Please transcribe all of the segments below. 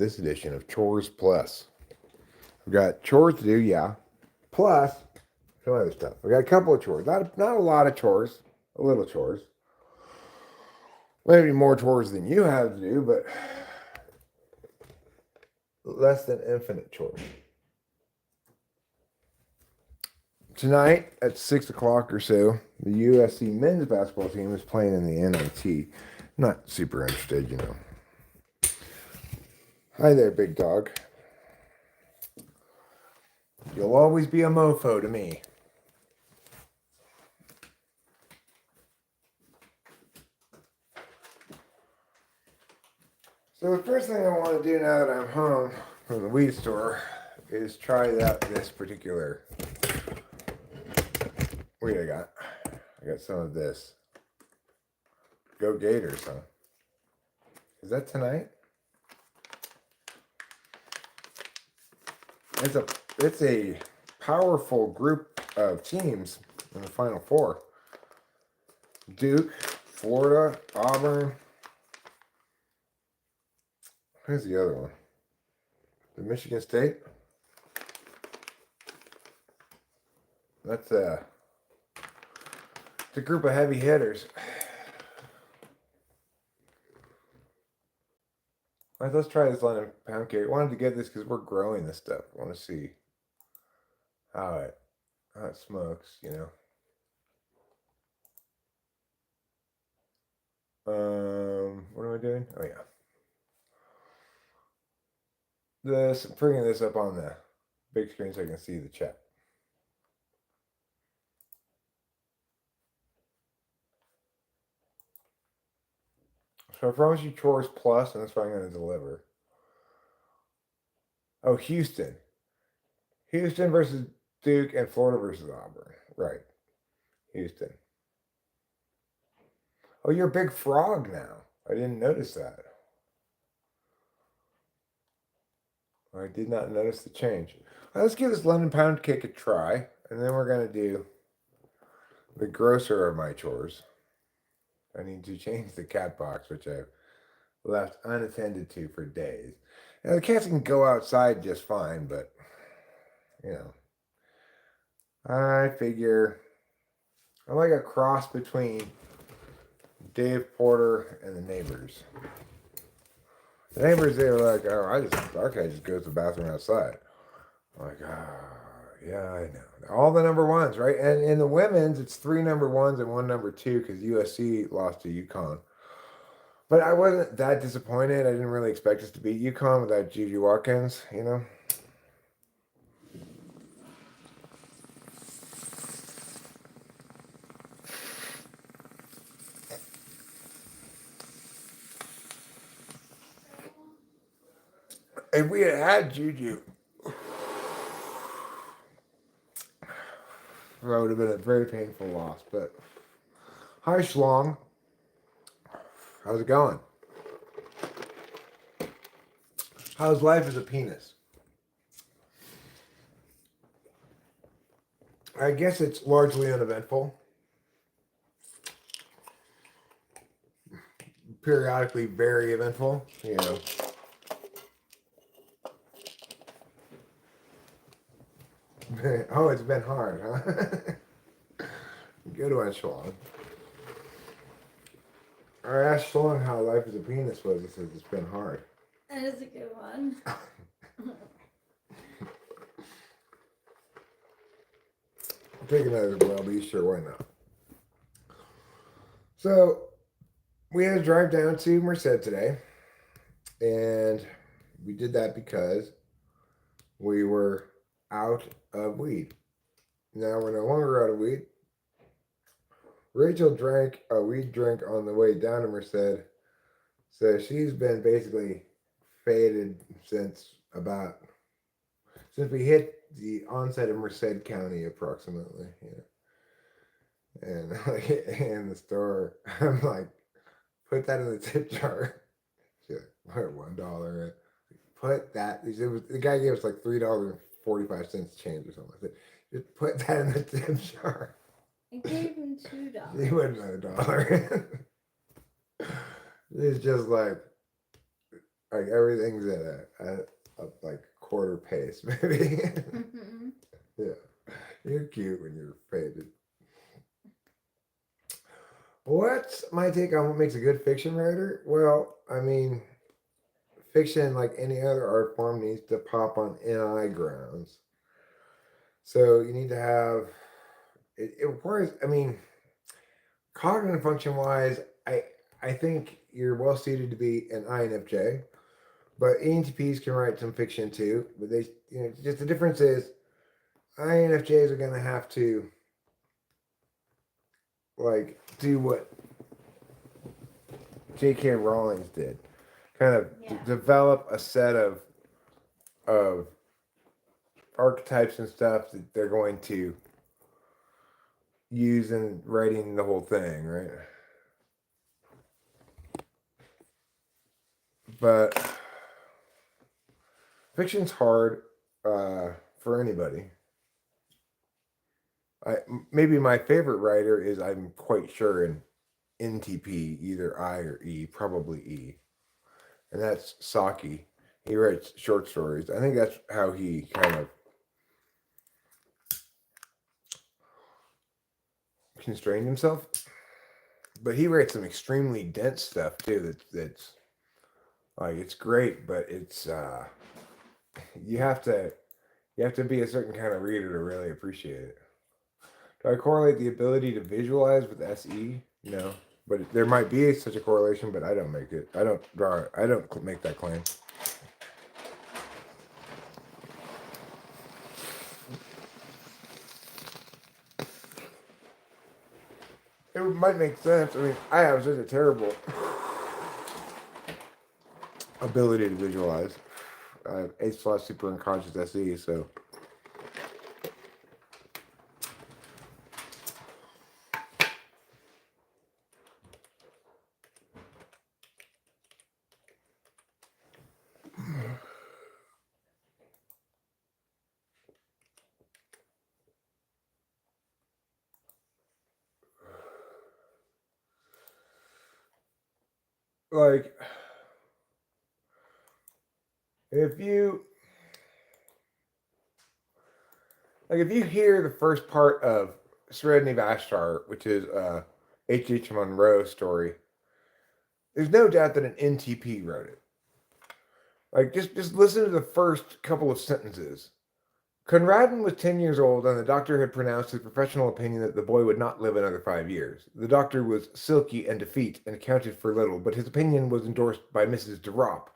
this edition of Chores Plus. We've got chores to do, yeah, plus some other stuff. We got a couple of chores, not a lot of chores, a little chores. Maybe more chores than you have to do, but less than infinite chores. Tonight at 6 o'clock or so, the USC men's basketball team is playing in the NIT. Not super interested, you know. Hi there, big dog. You'll always be a mofo to me. So the first thing I want to do now that I'm home from the weed store is try out this particular weed I got. I got some of this. Go Gators, huh? Is that tonight? It's a powerful group of teams in the Final Four. Duke, Florida, Auburn. Who's the other one? The Michigan State. That's it's a group of heavy hitters. All right, let's try this London pound cake. I wanted to get this because we're growing this stuff. I want to see how it smokes, you know. What am I doing? Oh yeah. I'm bringing this up on the big screen so I can see the chat. So I promise you Chores Plus, and that's what I'm going to deliver. Oh, Houston. Houston versus Duke and Florida versus Auburn. Right. Houston. Oh, you're a big frog now. I didn't notice that. I did not notice the change. Right, let's give this London pound cake a try, and then we're going to do the grosser of my chores. I need to change the cat box, which I've left unattended to for days. Now, the cats can go outside just fine, but, you know, I figure I'm like a cross between Dave Porter and the neighbors. The neighbors, they were like, oh, our cat just goes to the bathroom outside. I'm like, yeah, I know. All the number ones, right? And in the women's, it's 3 number ones and 1 number 2 because USC lost to UConn. But I wasn't that disappointed. I didn't really expect us to beat UConn without Juju Watkins, you know? If we had Juju, that would have been a very painful loss. But hi, Schlong. How's it going? How's life as a penis? I guess it's largely uneventful. Periodically very eventful, you know. Oh, it's been hard, huh? Good one, Schlong. I asked Schlong how life as a penis was. He says it's been hard. That is a good one. I'll take another well, be sure, why not? So, we had to drive down to Merced today, and we did that because we were out of weed. Now we're no longer out of weed. Rachel drank a weed drink on the way down to Merced, so she's been basically faded since we hit the onset of Merced County approximately. Yeah. And like in the store, I'm like, put that in the tip jar. She's like, $1. Put that. The guy gave us like $3.45 change or something. I said, just put that in the tip jar. I gave him $2. He wouldn't know $1. It's just like, Like everything's at a like quarter pace, maybe. Yeah, you're cute when you're faded. What's my take on what makes a good fiction writer? Well, I mean, fiction, like any other art form, needs to pop on NI grounds. So you need to have it requires. I mean, cognitive function wise, I think you're well suited to be an INFJ, but ENTPs can write some fiction too. But they, just the difference is INFJs are going to have to like do what J.K. Rowling did, kind of develop a set of archetypes and stuff that they're going to use in writing the whole thing, right? But fiction's hard for anybody. Maybe my favorite writer is, I'm quite sure, an NTP, either I or E, probably E, and that's Saki. He writes short stories. I think that's how he kind of constrained himself. But he writes some extremely dense stuff too. That's like, it's great, but it's you have to be a certain kind of reader to really appreciate it. Do I correlate the ability to visualize with SE? No, but there might be such a correlation, but I don't make it. I don't draw. I don't make that claim. It might make sense. I mean, I have such a terrible ability to visualize. I have A slash super unconscious SE, so. Like, if you hear the first part of Serenity Vashtar, which is H.H. Munro's story, there's no doubt that an NTP wrote it. Like, just listen to the first couple of sentences. Conradin was 10 years old, and the doctor had pronounced his professional opinion that the boy would not live another 5 years. The doctor was silky and effete and counted for little, but his opinion was endorsed by Mrs. de Ropp,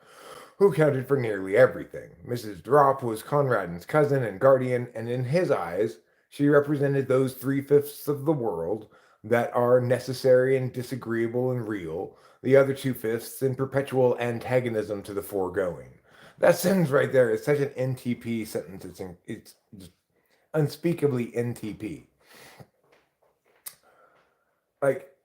who counted for nearly everything. Mrs. de Ropp was Conradin's cousin and guardian, and in his eyes, she represented those 3/5 of the world that are necessary and disagreeable and real, the other 2/5 in perpetual antagonism to the foregoing. That sentence right there is such an NTP sentence. It's just unspeakably NTP. Like,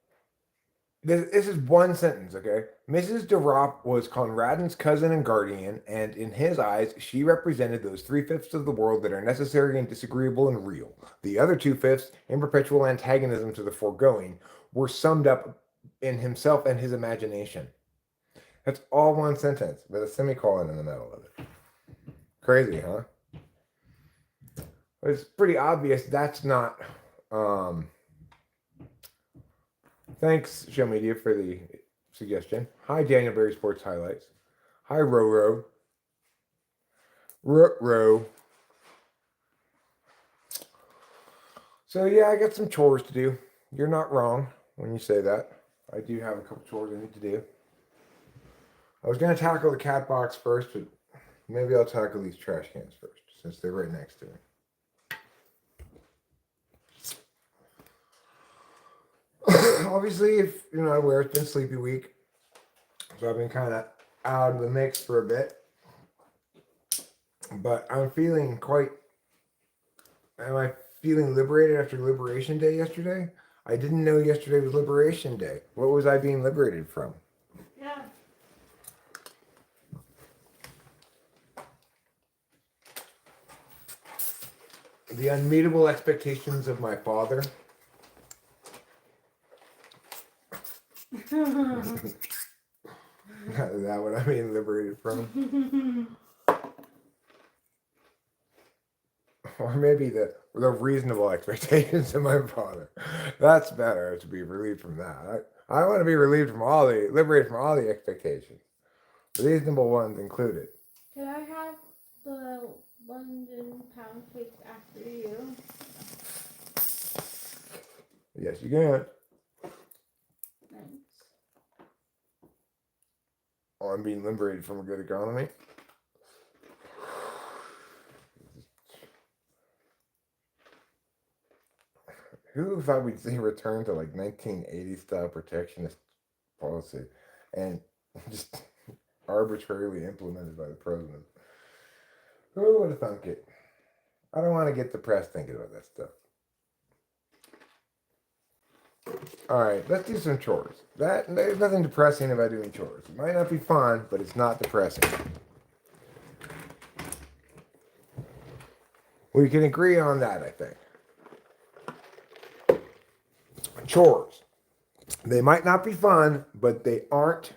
this is one sentence, okay? Mrs. de Ropp was Conradin's cousin and guardian, and in his eyes, she represented those 3/5 of the world that are necessary and disagreeable and real. The other 2/5, in perpetual antagonism to the foregoing, were summed up in himself and his imagination. That's all one sentence with a semicolon in the middle of it. Crazy, huh? But it's pretty obvious that's not. Thanks, Show Media, for the suggestion. Hi, Daniel Berry Sports Highlights. Hi, Roro. Ro. So, yeah, I got some chores to do. You're not wrong when you say that. I do have a couple chores I need to do. I was going to tackle the cat box first, but maybe I'll tackle these trash cans first, since they're right next to me. Obviously, if you're not aware, it's been Sleepy Week, so I've been kind of out of the mix for a bit. But I'm feeling quite. Am I feeling liberated after Liberation Day yesterday? I didn't know yesterday was Liberation Day. What was I being liberated from? Yeah. The unmeetable expectations of my father. Is that what I mean liberated from? Or maybe the reasonable expectations of my father. That's better, to be relieved from that. I want to be relieved from liberated from all the expectations. Reasonable ones included. Can I have the London pound cake after you? Yes, you can. Thanks. Oh, I'm being liberated from a good economy. Who thought we'd see a return to like 1980s style protectionist policy and just arbitrarily implemented by the president? Who would have thunk it? I don't want to get depressed thinking about that stuff. All right, let's do some chores. There's nothing depressing about doing chores. It might not be fun, but it's not depressing. We can agree on that, I think. Chores. They might not be fun, but they aren't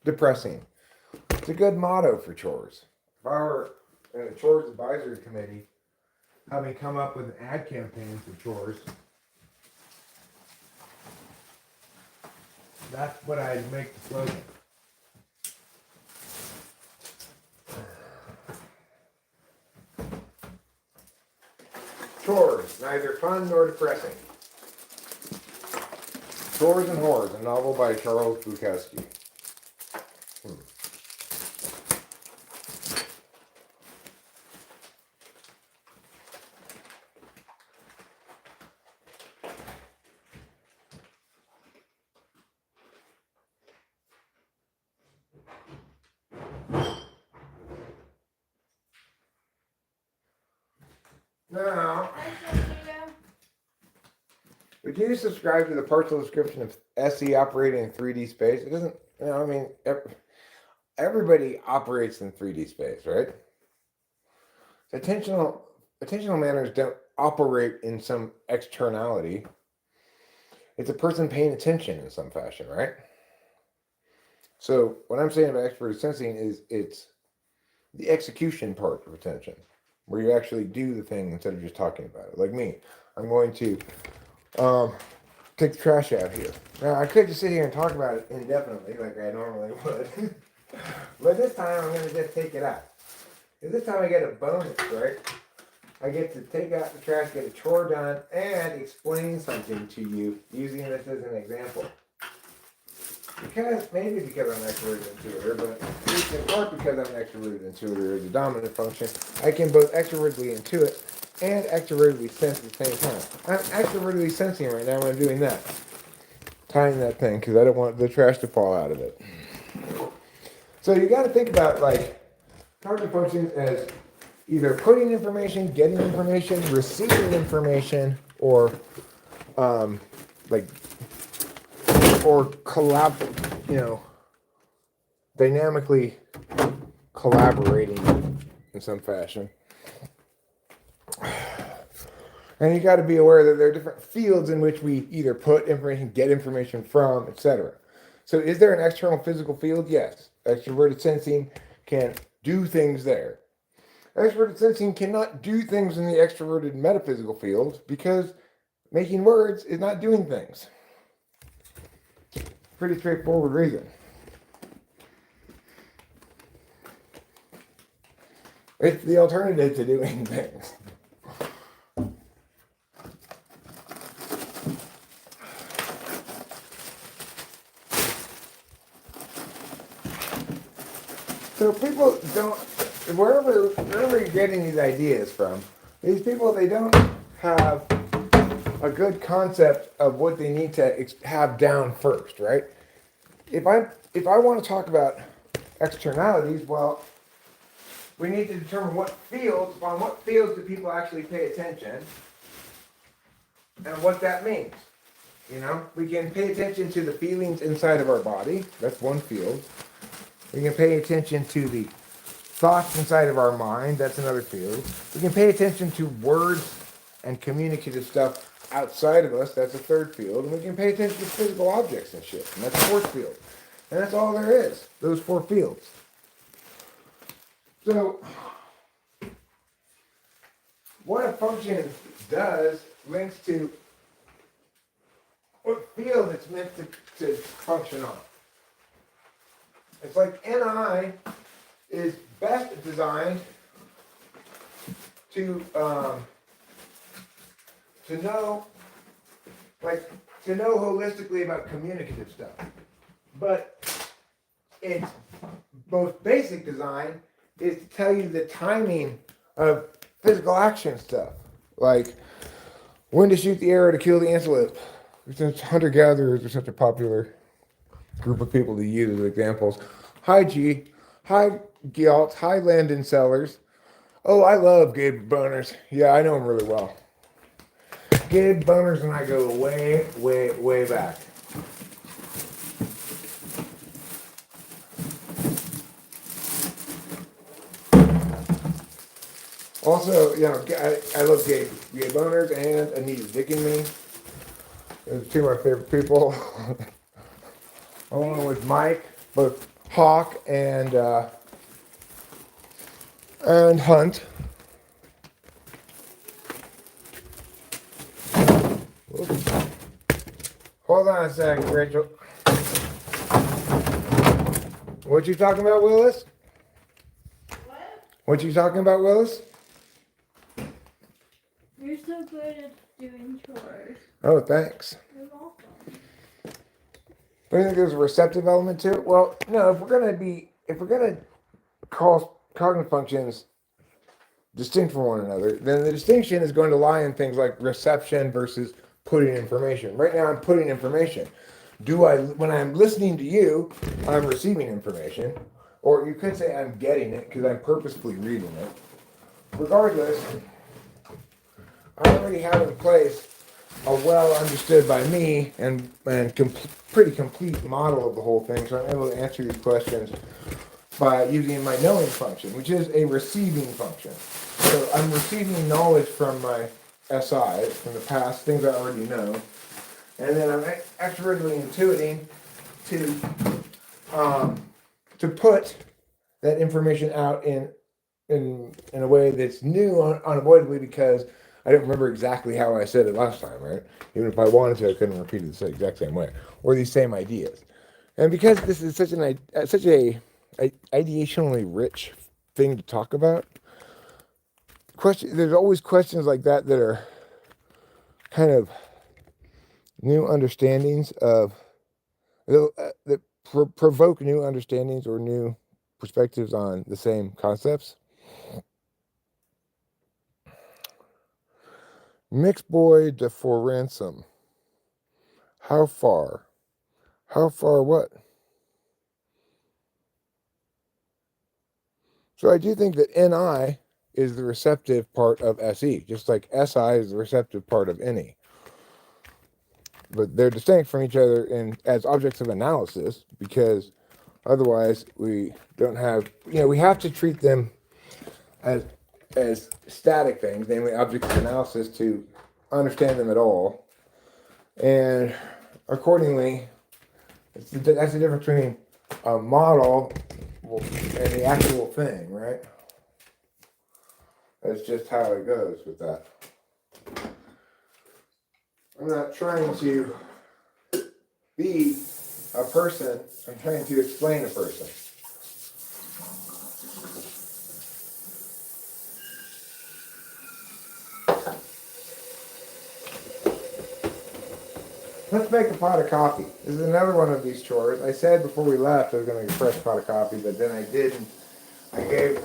depressing. It's a good motto for chores. If I were in a chores advisory committee, having come up with an ad campaign for chores, that's what I'd make the slogan. Chores, neither fun nor depressing. Chores and Whores, a novel by Charles Bukowski. Now, would you subscribe to the partial description of SE operating in 3D space? It doesn't, everybody operates in 3D space, right? Attentional manners don't operate in some externality. It's a person paying attention in some fashion, right? So what I'm saying about extroverted sensing is it's the execution part of attention, where you actually do the thing instead of just talking about it. Like me, I'm going to take the trash out here. Now, I could just sit here and talk about it indefinitely, like I normally would. But this time, I'm going to just take it out. And this time, I get a bonus, right? I get to take out the trash, get a chore done, and explain something to you using this as an example. Maybe because I'm an extroverted intuitor, but at least in part because I'm an extroverted intuitor as a dominant function, I can both extrovertedly intuit and extrovertedly sense at the same time. I'm extrovertedly sensing right now when I'm doing that. Tying that thing, because I don't want the trash to fall out of it. So you got to think about, like, target functions as either putting information, getting information, receiving information, or dynamically collaborating in some fashion. And you got to be aware that there are different fields in which we either put information, get information from, etc. So is there an external physical field? Yes. Extroverted sensing can do things there. Extroverted sensing cannot do things in the extroverted metaphysical field because making words is not doing things. Pretty straightforward reason. It's the alternative to doing things. So people don't, wherever you're getting these ideas from, these people, they don't have a good concept of what they need to have down first, right? If I want to talk about externalities, well, we need to determine upon what fields do people actually pay attention, and what that means. We can pay attention to the feelings inside of our body. That's one field. We can pay attention to the thoughts inside of our mind. That's another field. We can pay attention to words and communicative stuff outside of us. That's a third field. And we can pay attention to physical objects and shit. And that's a fourth field. And that's all there is, those 4 fields. So what a function does links to what field it's meant to function on. It's like NI is best designed to know, holistically about communicative stuff. But its most basic design is to tell you the timing of physical action stuff, like when to shoot the arrow to kill the antelope. Since hunter-gatherers are such a popular group of people to use as examples. Hi G, hi Gialt, hi Landon Sellers. Oh, I love Gabe Boners. Yeah, I know him really well. Gabe Boners and I go way, way, way back. Also, I love Gabe Boners and Anita Dickinme. Those 2 of my favorite people. Along with Mike, both Hawk and Hunt. Oops. Hold on a second, Rachel. What you talking about, Willis? What you talking about, Willis? You're so good at doing chores. Oh, thanks. You're welcome. Do you think there's a receptive element to it? Well, no. If we're gonna call cognitive functions distinct from one another, then the distinction is going to lie in things like reception versus putting information. Right now, I'm putting information. When I'm listening to you, I'm receiving information, or you could say I'm getting it because I'm purposefully reading it. Regardless, I already have in place a well understood by me and pretty complete model of the whole thing, so I'm able to answer these questions by using my knowing function, which is a receiving function. So I'm receiving knowledge from my SI, from the past, things I already know, and then I'm extrovertly intuiting to put that information out in a way that's new unavoidably because I don't remember exactly how I said it last time, right? Even if I wanted to, I couldn't repeat it the exact same way, or these same ideas. And because this is such a ideationally rich thing to talk about, there's always questions like that are kind of new understandings that provoke new understandings or new perspectives on the same concepts. Mixed boy de for ransom. How far? How far what? So I do think that NI is the receptive part of SE, just like SI is the receptive part of NE. But they're distinct from each other as objects of analysis because otherwise we don't have, we have to treat them as static things, namely objects of analysis, to understand them at all. And accordingly, that's the difference between a model and the actual thing, right? That's just how it goes with that. I'm not trying to be a person, I'm trying to explain a person. Let's make a pot of coffee. This is another one of these chores. I said before we left I was going to make a fresh pot of coffee, but then I didn't. I gave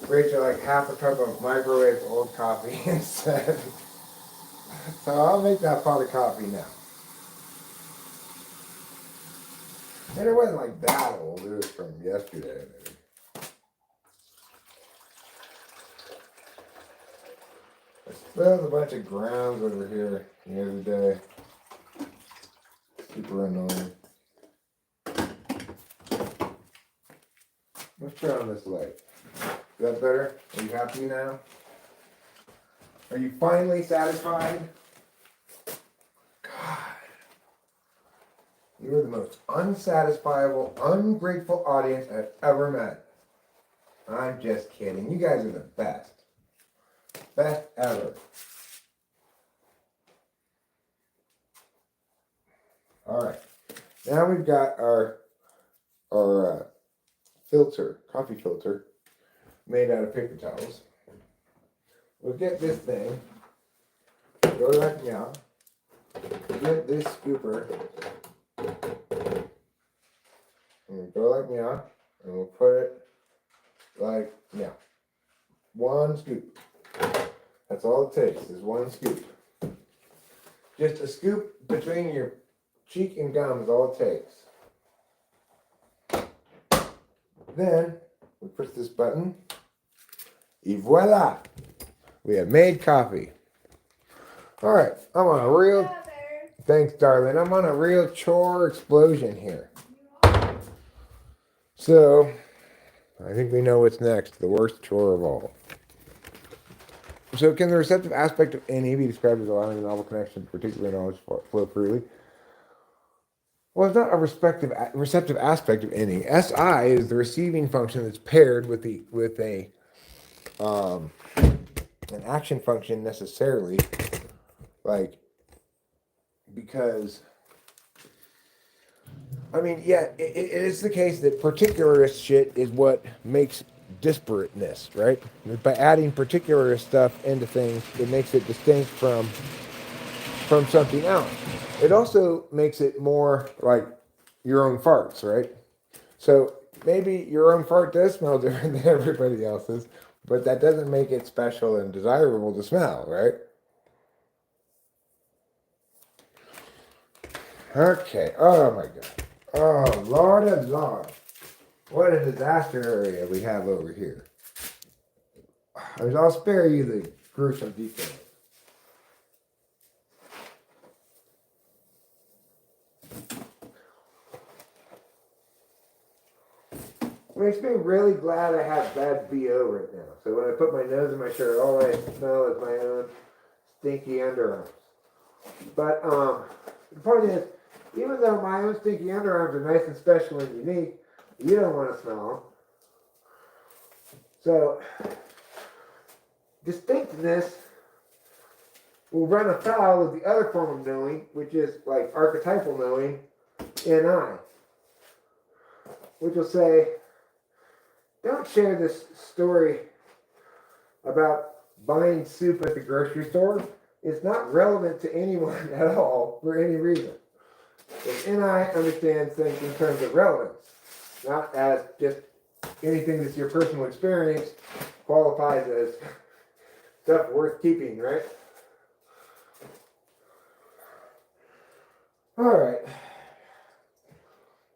Rachel like half a cup of microwave old coffee instead. So I'll make that pot of coffee now. And it wasn't like that old. It was from yesterday, maybe. I spilled a bunch of grounds over here the other day. Super annoying. Let's turn on this light. Is that better? Are you happy now? Are you finally satisfied? God. You are the most unsatisfiable, ungrateful audience I've ever met. I'm just kidding. You guys are the best. Best ever. Alright. Now we've got our filter, coffee filter, made out of paper towels. We'll get this thing, go like now, get this scooper, and go like now, and we'll put it like now. One scoop. That's all it takes, is one scoop. Just a scoop between your cheek and gum is all it takes. Then, we push this button, et voila! We have made coffee. Alright, I'm on a real... Thanks, darling. I'm on a real chore explosion here. So, I think we know what's next. The worst chore of all. So, can the receptive aspect of any be described as allowing a novel connection to particular knowledge flow freely? Well, it's not a receptive aspect of any. SI is the receiving function that's paired with an action function necessarily, like, because I mean, yeah, it is the case that particularist shit is what makes disparateness, right? By adding particularist stuff into things, it makes it distinct from something else. It also makes it more like your own farts, right? So maybe your own fart does smell different than everybody else's, but that doesn't make it special and desirable to smell, right? Okay. Oh my God. Oh, Lord and Lord. What a disaster area we have over here. I'll spare you the gruesome details. It makes me really glad I have bad BO right now. So when I put my nose in my shirt, all I smell is my own stinky underarms. But the point is, even though my own stinky underarms are nice and special and unique, you don't want to smell them. So, distinctness will run afoul of the other form of knowing, which is like archetypal knowing, NI. Which will say, don't share this story about buying soup at the grocery store. It's not relevant to anyone at all for any reason. Because NI understands things in terms of relevance, not as just anything that's your personal experience qualifies as stuff worth keeping, right? Alright.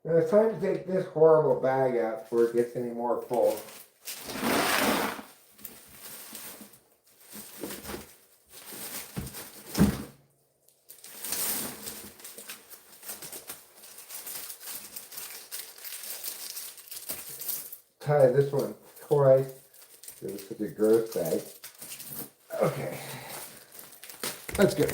Now it's time to take this horrible bag out before it gets any more full. Tie this one twice. It was such a gross bag. Okay. Let's go.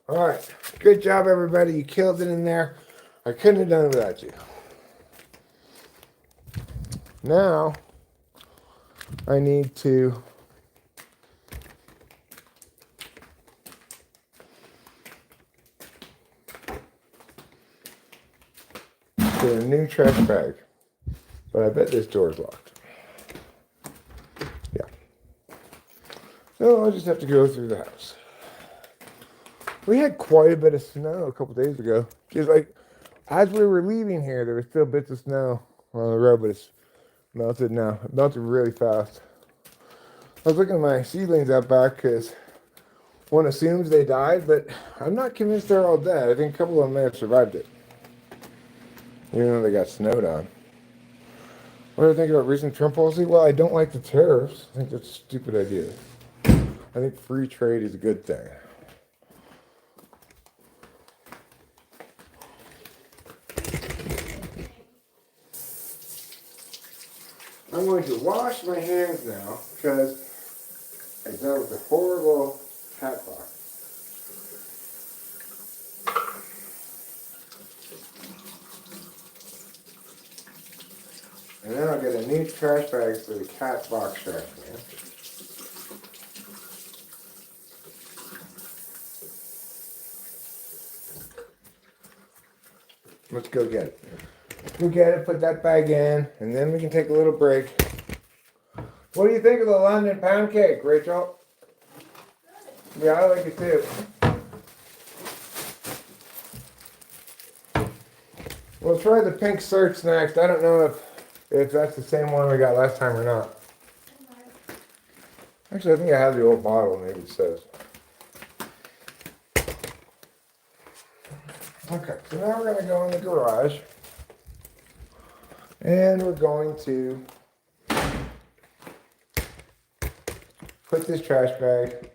All right. Good job, everybody. You killed it in there. I couldn't have done it without you. Now, I need to get a new trash bag. But I bet this door is locked. Yeah. So I'll just have to go through the house. We had quite a bit of snow a couple days ago. Just like, as we were leaving here, there were still bits of snow on the road, but it's melted now. It melted really fast. I was looking at my seedlings out back because one assumes they died, but I'm not convinced they're all dead. I think a couple of them may have survived it, even though they got snowed on. What do I think about recent Trump policy? Well, I don't like the tariffs. I think that's a stupid idea. I think free trade is a good thing. I'm going to wash my hands now because I dealt with a horrible cat box. And then I'll get a new trash bag for the cat box trash can. Let's go get it. Go get it, put that bag in, and then we can take a little break. What do you think of the London pound cake, Rachel? Yeah, I like it too. We'll try the pink search next. I don't know if that's the same one we got last time or not. Actually, I think I have the old bottle, maybe it says. Okay, so now we're going to go in the garage. And we're going to put this trash bag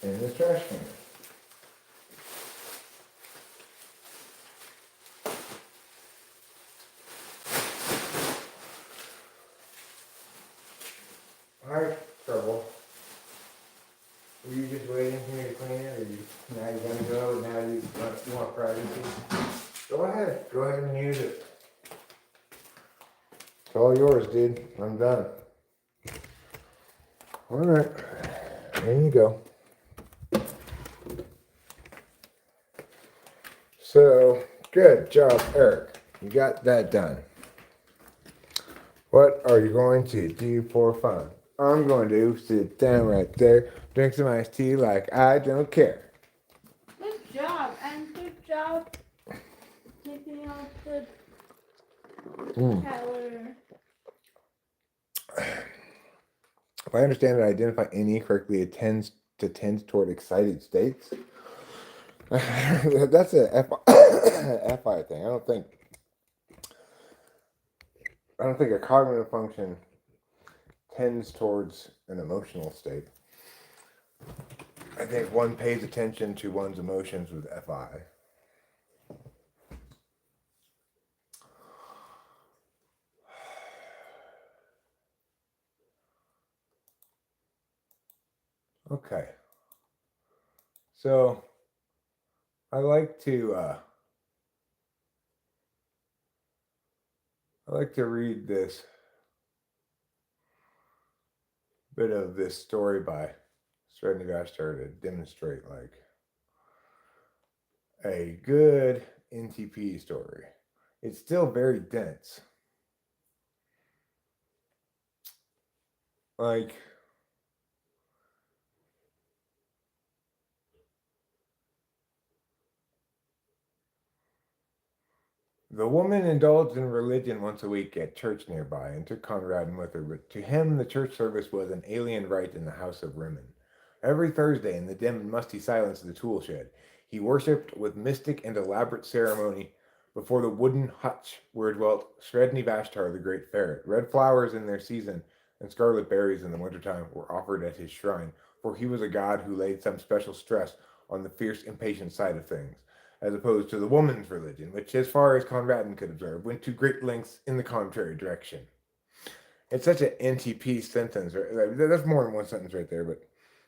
in this trash can. Alright, Trouble. Were you just waiting for me to clean it, or now you're going to go, now you want privacy? Go ahead and use it. It's all yours, dude. I'm done. Alright, there you go. So, good job, Eric. You got that done. What are you going to do for fun? I'm going to sit down right there, drink some iced tea like I don't care. Good job, and good job taking out the color. If I understand it, identify any correctly, it tends toward excited states. That's a FI thing. I don't think a cognitive function tends towards an emotional state. I think one pays attention to one's emotions with FI. Okay. So I like to read this bit of this story by Srednivastar to demonstrate like a good NTP story. It's still very dense. Like, the woman indulged in religion once a week at church nearby and took Conradin with her, but to him the church service was an alien rite in the house of Rimmon. Every Thursday, in the dim and musty silence of the tool shed, he worshipped with mystic and elaborate ceremony before the wooden hutch where dwelt Srednivastar the great ferret. Red flowers in their season and scarlet berries in the wintertime were offered at his shrine, for he was a god who laid some special stress on the fierce, impatient side of things, as opposed to the woman's religion, which, as far as Conradin could observe, went to great lengths in the contrary direction. It's such an NTP sentence. Right? That's more than one sentence right there, but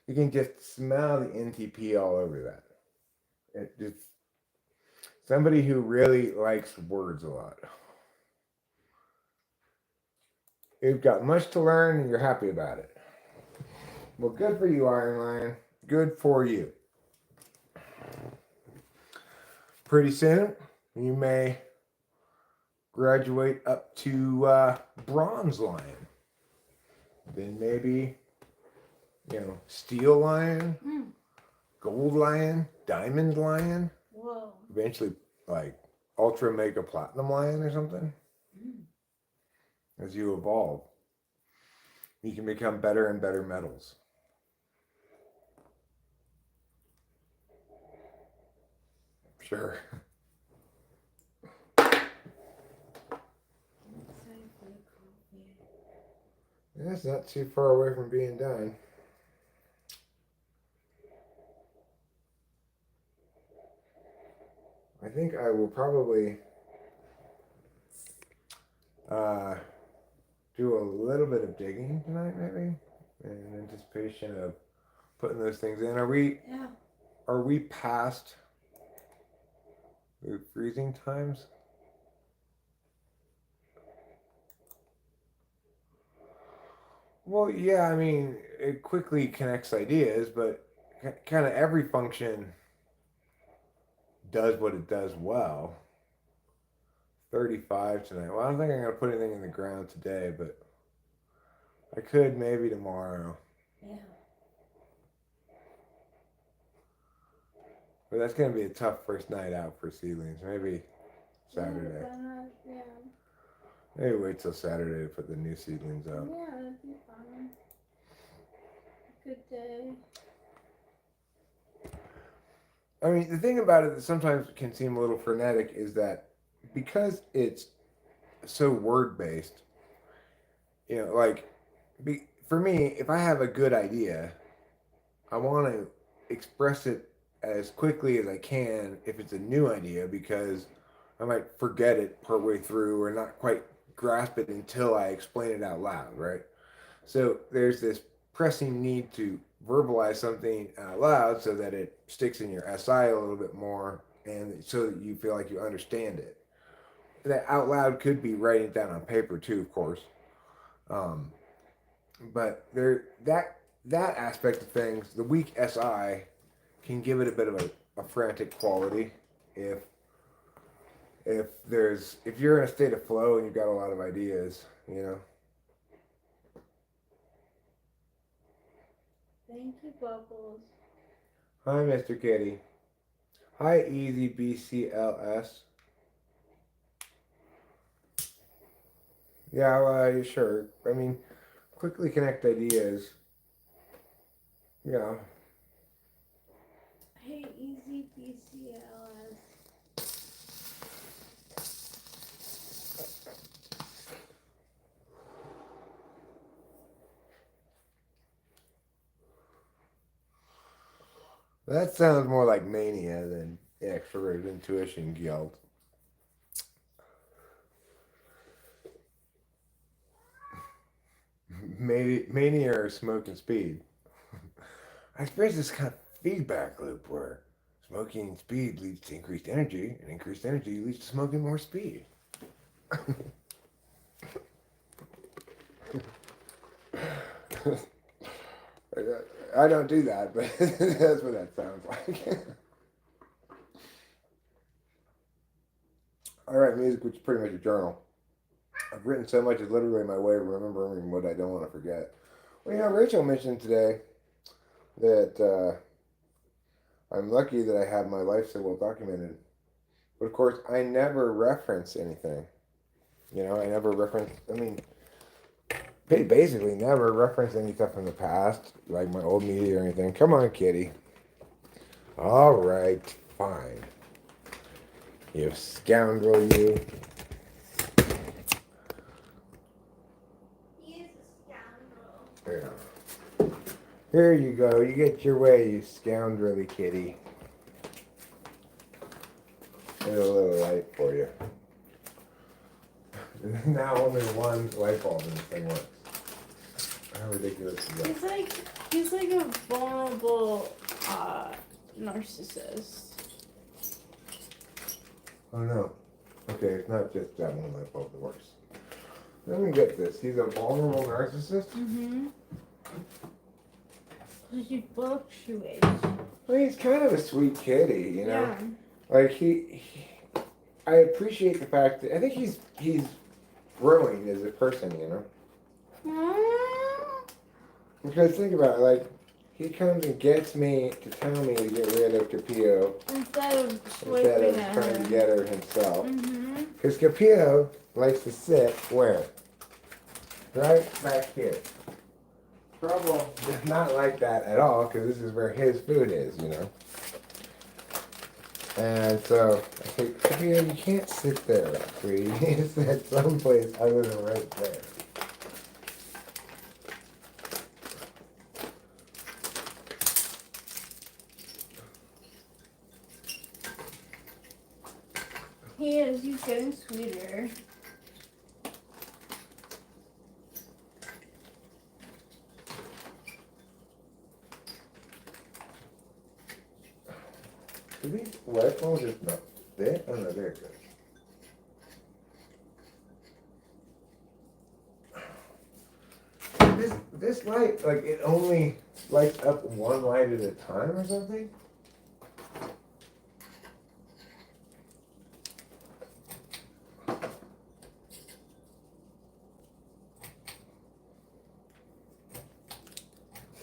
you can just smell the NTP all over that. It just somebody who really likes words a lot. You've got much to learn and you're happy about it. Well, good for you, Iron Lion. Good for you. Pretty soon, you may graduate up to Bronze Lion. Then maybe, Steel Lion, Gold Lion, Diamond Lion. Whoa. Eventually, like, Ultra Mega Platinum Lion or something. As you evolve, you can become better and better metals. Sure. Yeah, it's not too far away from being done. I think I will probably do a little bit of digging tonight, maybe, in anticipation of putting those things in. Yeah. Are we past the freezing times? Well, yeah, I mean, it quickly connects ideas, but kind of every function does what it does well. 35 tonight. Well, I don't think I'm going to put anything in the ground today, but I could maybe tomorrow. Yeah. But that's going to be a tough first night out for seedlings. Maybe Saturday. Yeah. Maybe wait till Saturday to put the new seedlings up. Yeah, that'd be fine. Good day. I mean, the thing about it that sometimes can seem a little frenetic is that because it's so word based, like for me, if I have a good idea, I want to express it as quickly as I can if it's a new idea because I might forget it partway through or not quite grasp it until I explain it out loud, right? So there's this pressing need to verbalize something out loud so that it sticks in your SI a little bit more and so that you feel like you understand it. That out loud could be writing it down on paper too, of course. Um, but that aspect of things, the weak SI can give it a bit of a frantic quality if if you're in a state of flow and you've got a lot of ideas, Thank you, Bubbles. Hi, Mr. Kitty. Hi, Easy BCLS. Yeah, well, sure. I mean, quickly connect ideas. Yeah. Hey, Easy BCLS. That sounds more like mania than extroverted intuition guilt. Mania or smoking speed. I experience this kind of feedback loop where smoking speed leads to increased energy, and increased energy leads to smoking more speed. I don't do that, but that's what that sounds like. I write music, which is pretty much a journal. I've written so much, it's literally my way of remembering what I don't want to forget. Well, Rachel mentioned today that I'm lucky that I have my life so well documented. But of course, I never reference anything. I never reference, basically never reference any stuff from the past, like my old media or anything. Come on, kitty. All right, fine. You scoundrel, you. He is a scoundrel. Yeah. Here you go. You get your way, you scoundrelly kitty. There's a little light for you. Now only one light bulb in this thing works. How ridiculous is that? He's like a vulnerable narcissist. Oh no. Okay, it's not just that one light bulb that works. Let me get this. He's a vulnerable narcissist? Mm-hmm. He fluctuates. Well, he's kind of a sweet kitty, Yeah. Like I appreciate the fact that I think he's growing as a person, Because think about it, like he comes and gets me to tell me to get rid of Capillo Instead of trying to get her himself. Mm-hmm. Because Capillo likes to sit where? Right back here. Trouble does not like that at all because this is where his food is, And so I say, Capillo, you can't sit there, sweetie. You sit someplace other than right there. He is. He's getting sweeter. Do these light bulbs just not there? Oh no, there it goes. This light, like it only lights up one light at a time or something?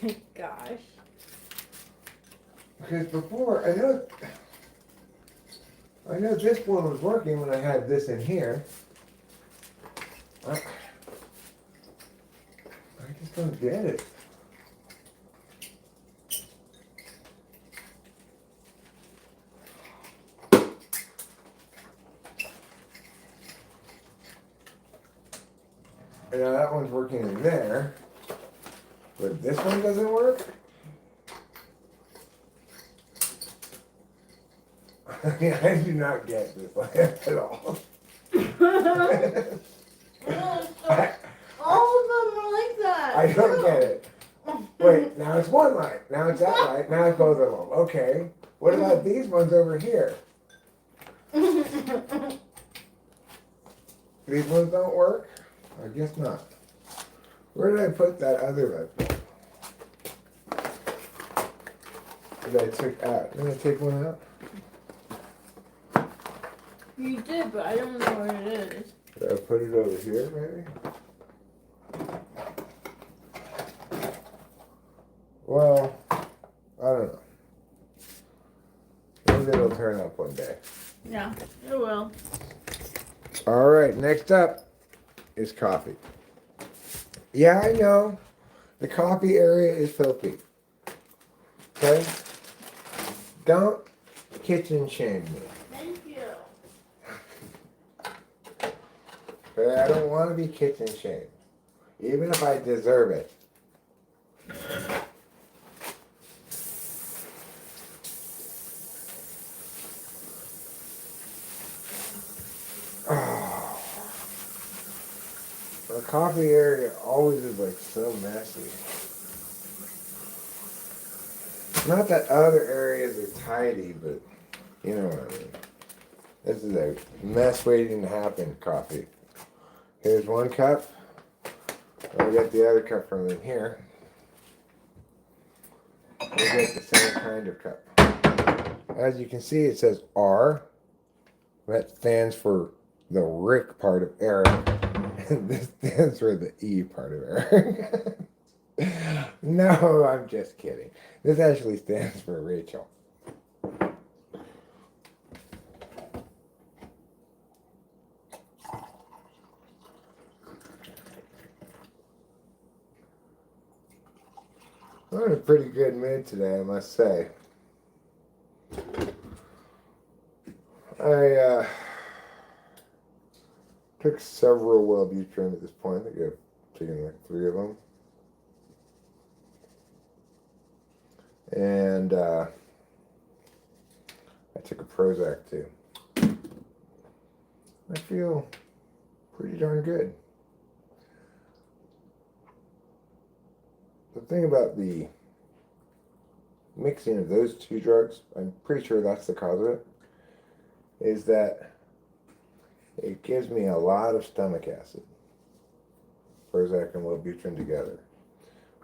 My gosh. Because before, I know this one was working when I had this in here. I just don't get it. And now that one's working in there, but this one doesn't work? I do not get this lamp at all. All of them are like that. I don't get it. Wait, now it's one light. Now it's that light. Now it's both of them. Okay. What about these ones over here? These ones don't work? I guess not. Where did I put that other light bulb? That I took out. Did I take one out? You did, but I don't know where it is. Did I put it over here, maybe? Well, I don't know. Maybe it'll turn up one day. Yeah, it will. All right, next up is coffee. Yeah, I know. The coffee area is filthy. Okay? Don't kitchen shame me. Thank you. Okay? I don't want to be kitchen shamed. Even if I deserve it. The coffee area always is like so messy. Not that other areas are tidy, but you know what I mean. This is a mess waiting to happen, coffee. Here's one cup. We got the other cup from in here. We get the same kind of cup. As you can see, it says R. That stands for the Rick part of Eric. This stands for the E part of Eric. No, I'm just kidding. This actually stands for Rachel. I'm in a pretty good mood today, I must say. I took several Wellbutrin at this point. I think I've taken like 3 of them. And I took a Prozac too. I feel pretty darn good. The thing about the mixing of those 2 drugs, I'm pretty sure that's the cause of it, is that it gives me a lot of stomach acid. Prozac and Wellbutrin together.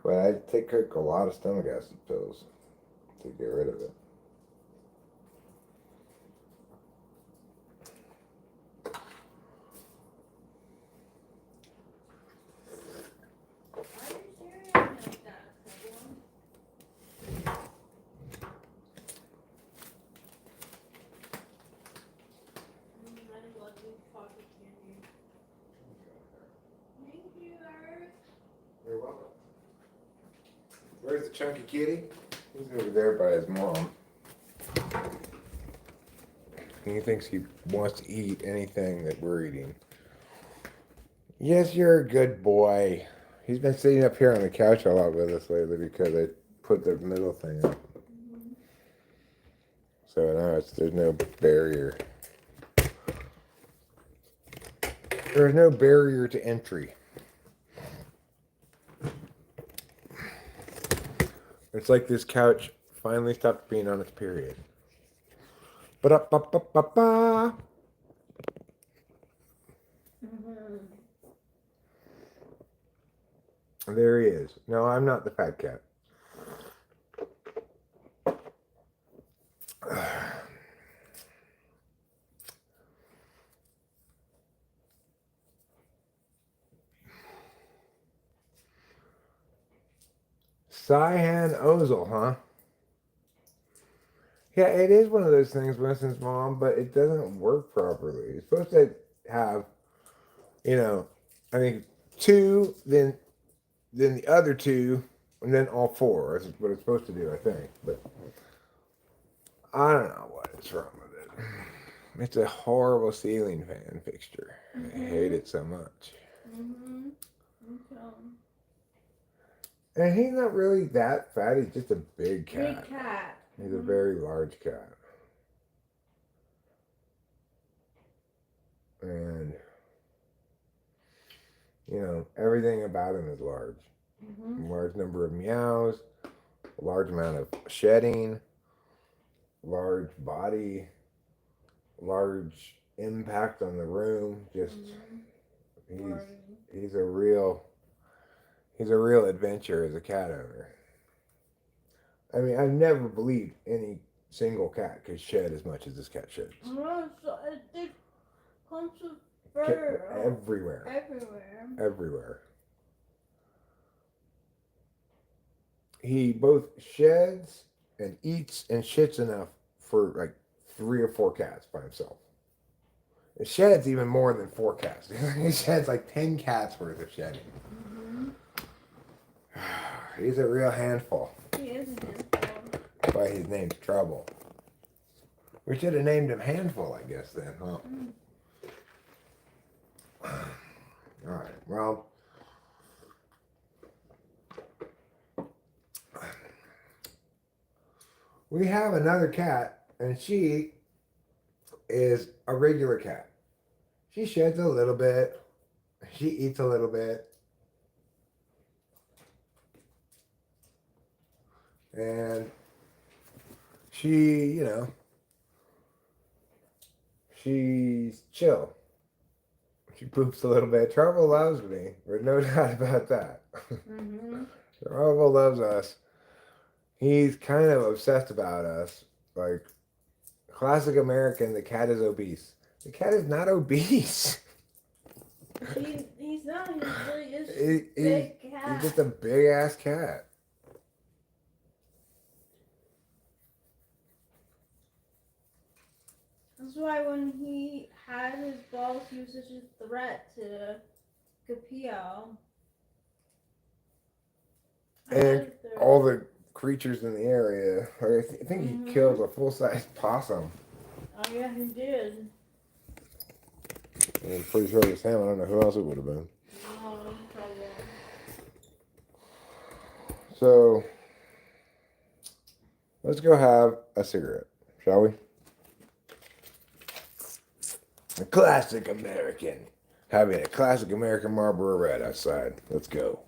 But I take a lot of stomach acid pills to get rid of it. You're welcome. Where's the chunky kitty? He's over there by his mom. He thinks he wants to eat anything that we're eating. Yes, you're a good boy. He's been sitting up here on the couch a lot with us lately because I put the middle thing up. So now there's no barrier. There's no barrier to entry. It's like this couch finally stopped being on its period. Ba-da-ba-ba-ba-ba. There he is. No, I'm not the fat cat. Cyan Ozel, huh? Yeah, it is one of those things, Winston's mom, but it doesn't work properly. It's supposed to have, I think two, then the other two, and then all four. That's what it's supposed to do, I think. But I don't know what is wrong with it. It's a horrible ceiling fan fixture. I hate it so much. And he's not really that fat. He's just a big cat. Big cat. He's a very large cat. And, everything about him is large. A large number of meows, a large amount of shedding, large body, large impact on the room. Just, he's a real adventure as a cat owner. I mean, I've never believed any single cat could shed as much as this cat sheds. It comes with fur everywhere. Everywhere. He both sheds and eats and shits enough for like 3 or 4 cats by himself. It sheds even more than 4 cats. He sheds like 10 cats worth of shedding. He's a real handful. He is a handful. That's why his name's Trouble. We should have named him Handful, I guess, then, huh? Alright, well. We have another cat, and she is a regular cat. She sheds a little bit. She eats a little bit. And she, she's chill. She poops a little bit. Trouble loves me. There's no doubt about that. Trouble loves us. He's kind of obsessed about us. Like, classic American, the cat is obese. The cat is not obese. He's not. He really is a big cat. He's just a big ass cat. That's why when he had his balls, he was such a threat to Capio. And all the creatures in the area. I think he killed a full-size possum. Oh yeah, he did. I'm pretty sure it was him. I don't know who else it would have been. Oh, Trouble. So, let's go have a cigarette, shall we? A classic American. Having a classic American Marlboro Red outside. Let's go.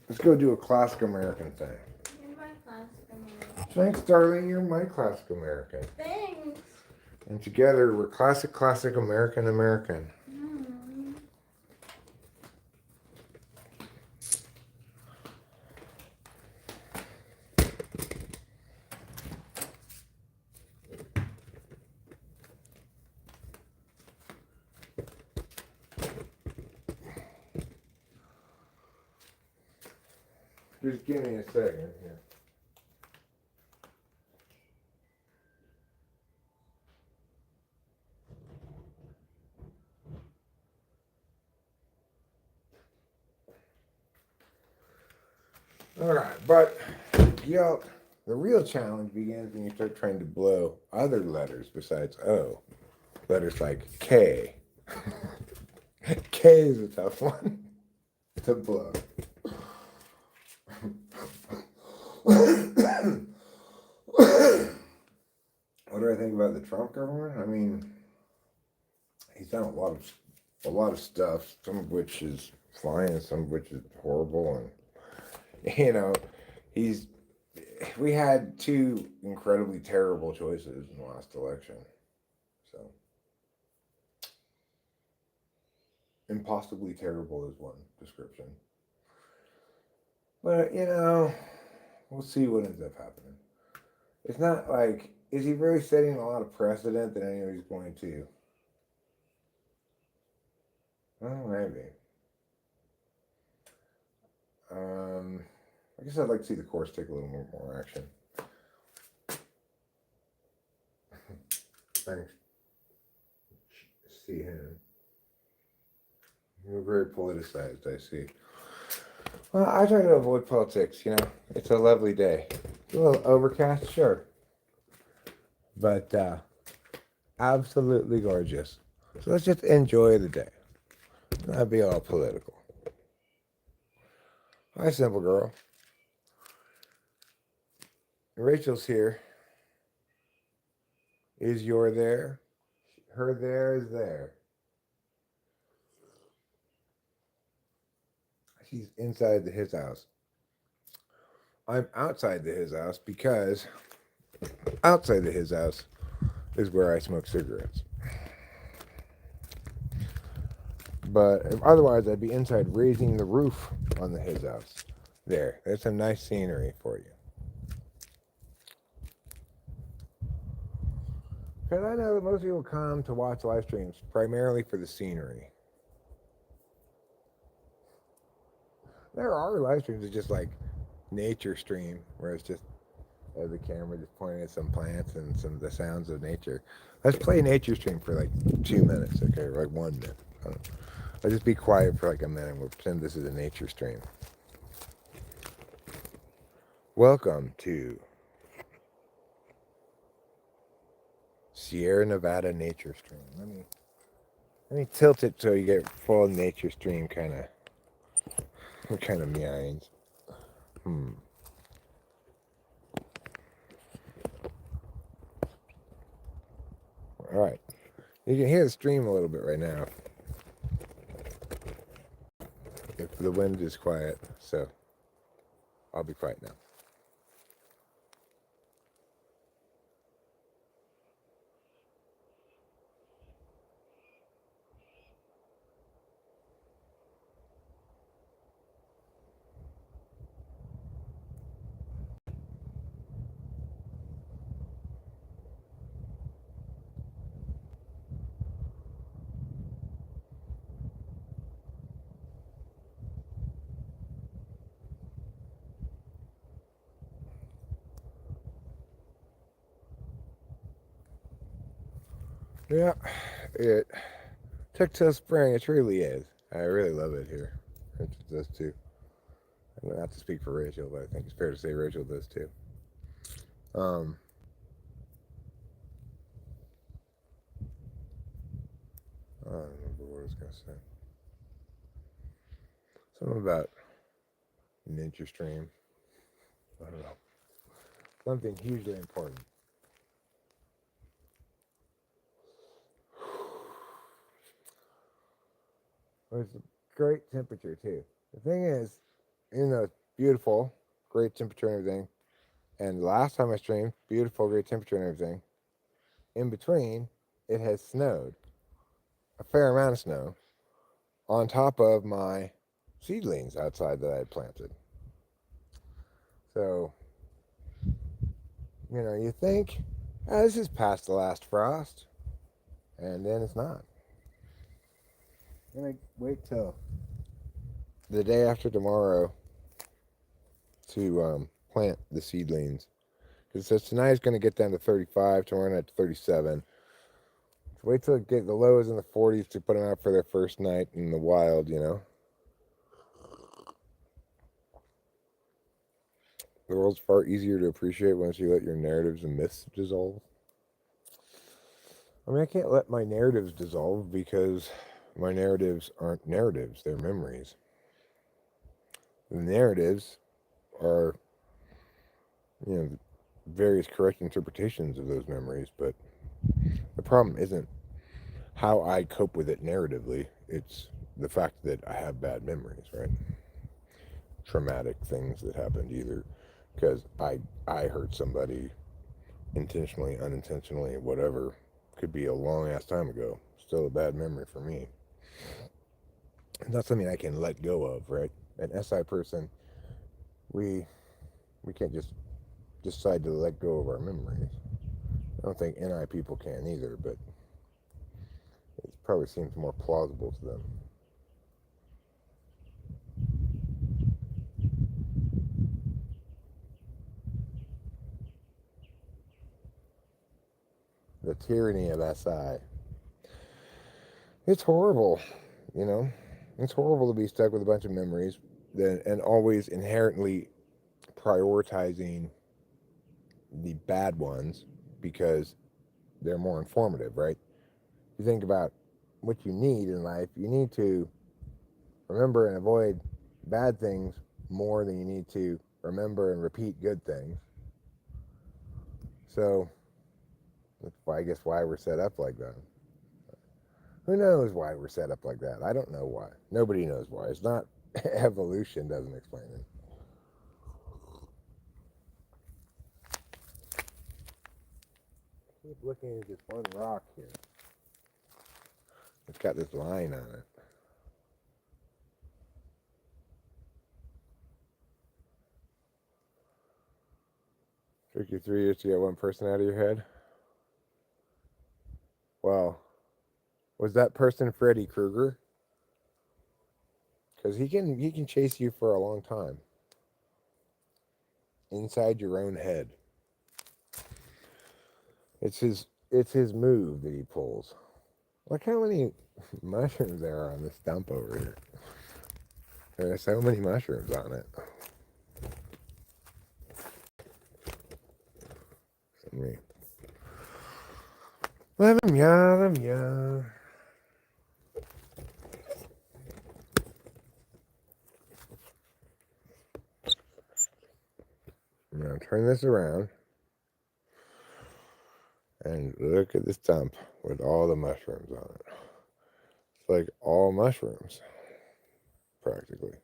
Let's go do a classic American thing. You're my classic American. Thanks, darling. You're my classic American. Thanks. And together, we're classic American. Just give me a second here. All right, but the real challenge begins when you start trying to blow other letters besides O. Letters like K. K is a tough one to blow. What do I think about the Trump government? I mean, he's done a lot of stuff, some of which is fine and some of which is horrible, and he's we had two incredibly terrible choices in the last election. So, impossibly terrible is one description. But, we'll see what ends up happening. It's not like, is he really setting a lot of precedent that anybody's going to? Well, maybe. Um, I guess I'd like to see the course take a little more action. Thanks. See him. You're very politicized, I see. Well, I try to avoid politics, It's a lovely day. A little overcast, sure. But absolutely gorgeous. So let's just enjoy the day. Not be all political. Hi, simple girl. Rachel's here. Is your there? Her there is there. She's inside his house. I'm outside his house because outside of his house is where I smoke cigarettes. But otherwise, I'd be inside raising the roof on his house. There's some nice scenery for you. Because I know that most people come to watch live streams primarily for the scenery. There are live streams that just like nature stream, where it's just the camera just pointing at some plants and some of the sounds of nature. Let's play nature stream for like 2 minutes, okay, or like 1 minute. Let's just be quiet for like a minute. We'll pretend this is a nature stream. Welcome to Sierra Nevada nature stream. Let me tilt it so you get full nature stream kind of meowings. All right, you can hear the stream a little bit right now if the wind is quiet. So I'll be quiet now. Yeah, it took till spring. It truly is. I really love it here. It does too. Not to speak for Rachel, but I think it's fair to say Rachel does too. I don't remember what I was gonna say. Something about nature stream. I don't know. Something hugely important. It's a great temperature too. The thing is, it's beautiful, great temperature and everything. And the last time I streamed, beautiful, great temperature and everything. In between, it has snowed, a fair amount of snow, on top of my seedlings outside that I had planted. So, you think, this is past the last frost, and then it's not. Then I wait till the day after tomorrow to plant the seedlings. Because it says tonight is going to get down to 35, tomorrow night to 37. So wait till it get the lows in the 40s to put them out for their first night in the wild, The world's far easier to appreciate once you let your narratives and myths dissolve. I can't let my narratives dissolve because my narratives aren't narratives, they're memories. The narratives are, various correct interpretations of those memories, but the problem isn't how I cope with it narratively. It's the fact that I have bad memories, right? Traumatic things that happened either because I hurt somebody intentionally, unintentionally, whatever. Could be a long ass time ago. Still a bad memory for me. It's not something I can let go of, right? An SI person, we can't just decide to let go of our memories. I don't think NI people can either, but it probably seems more plausible to them. The tyranny of SI. It's horrible, you know? It's horrible to be stuck with a bunch of memories and always inherently prioritizing the bad ones because they're more informative, right? If you think about what you need in life, you need to remember and avoid bad things more than you need to remember and repeat good things. So that's why, I guess, why we're set up like that. Who knows why we're set up like that? I don't know why. Nobody knows why. It's not evolution doesn't explain it. Keep looking at this one rock here. It's got this line on it. Took you 3 years to get one person out of your head? Well, was that person Freddy Krueger? Because he can chase you for a long time. Inside your own head. It's his move that he pulls. Look how many mushrooms there are on this stump over here. There are so many mushrooms on it. Let them ya, let them ya. Now turn this around and look at this stump with all the mushrooms on it. It's like all mushrooms, practically.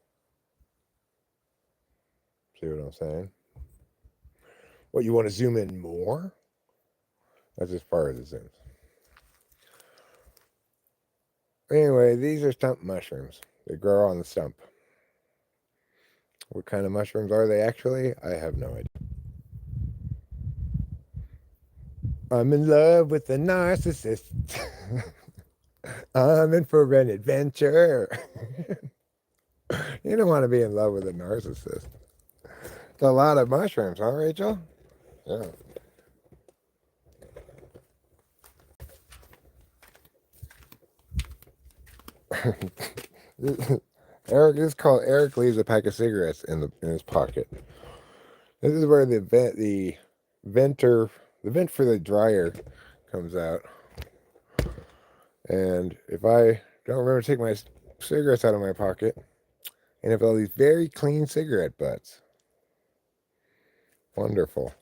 See what I'm saying? What, you want to zoom in more? That's as far as it zooms. Anyway, these are stump mushrooms. They grow on the stump. What kind of mushrooms are they actually? I have no idea. I'm in love with a narcissist. I'm in for an adventure. You don't want to be in love with a narcissist. It's a lot of mushrooms, huh, Rachel? Yeah. Eric, this is called Eric leaves a pack of cigarettes in his pocket. This is where the vent for the dryer comes out. And if I don't remember to take my cigarettes out of my pocket, and if all these very clean cigarette butts, wonderful.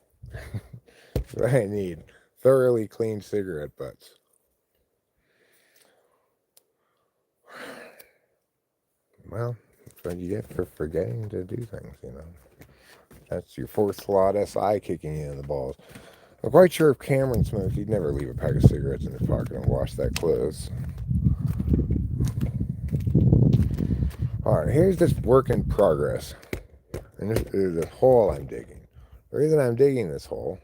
That's what I need. Thoroughly clean cigarette butts. Well, that's what you get for forgetting to do things, you know. That's your fourth slot SI kicking you in the balls. I'm quite sure if Cameron smoked, he'd never leave a pack of cigarettes in his pocket and wash that clothes. Alright, here's this work in progress. And this is the hole I'm digging. The reason I'm digging this hole...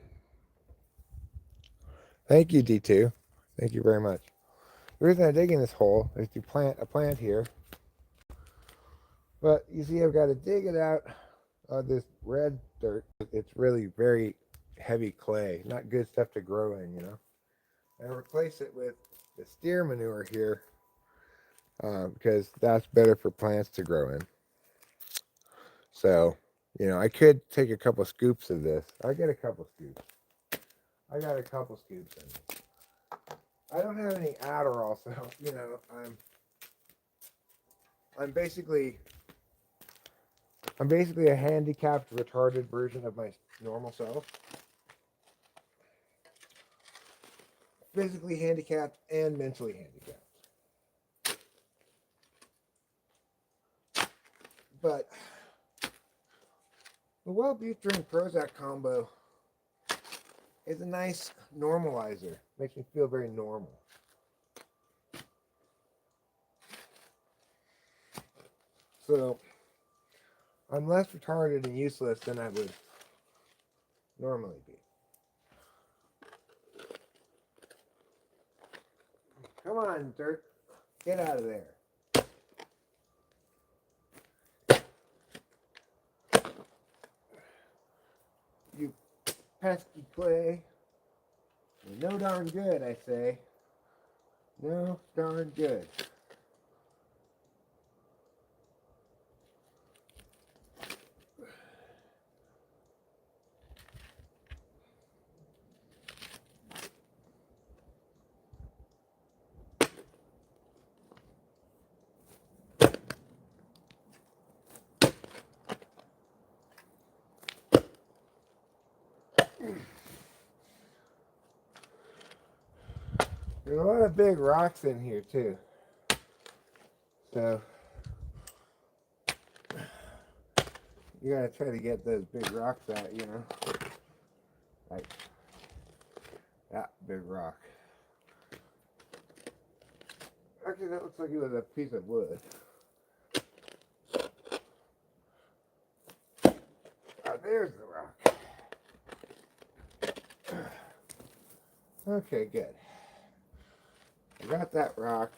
Thank you, D2. Thank you very much. The reason I'm digging this hole is to plant a plant here. But you see, I've got to dig it out of this red dirt. It's really very heavy clay. Not good stuff to grow in, you know. And replace it with the steer manure here because that's better for plants to grow in. So, you know, I could take a couple scoops of this. I get a couple scoops. I got a couple scoops in this. I don't have any Adderall, so, you know, I'm basically a handicapped, retarded version of my normal self. Physically handicapped and mentally handicapped. But The Wellbutrin Prozac combo is a nice normalizer. Makes me feel very normal. So I'm less retarded and useless than I would normally be. Come on, dirt. Get out of there. You pesky clay. You're no darn good, I say. No darn good. There's a lot of big rocks in here too. So you gotta try to get those big rocks out, you know. Like that big rock. Actually, that looks like it was a piece of wood. Oh, there's the rock. Okay, good. I got that rock.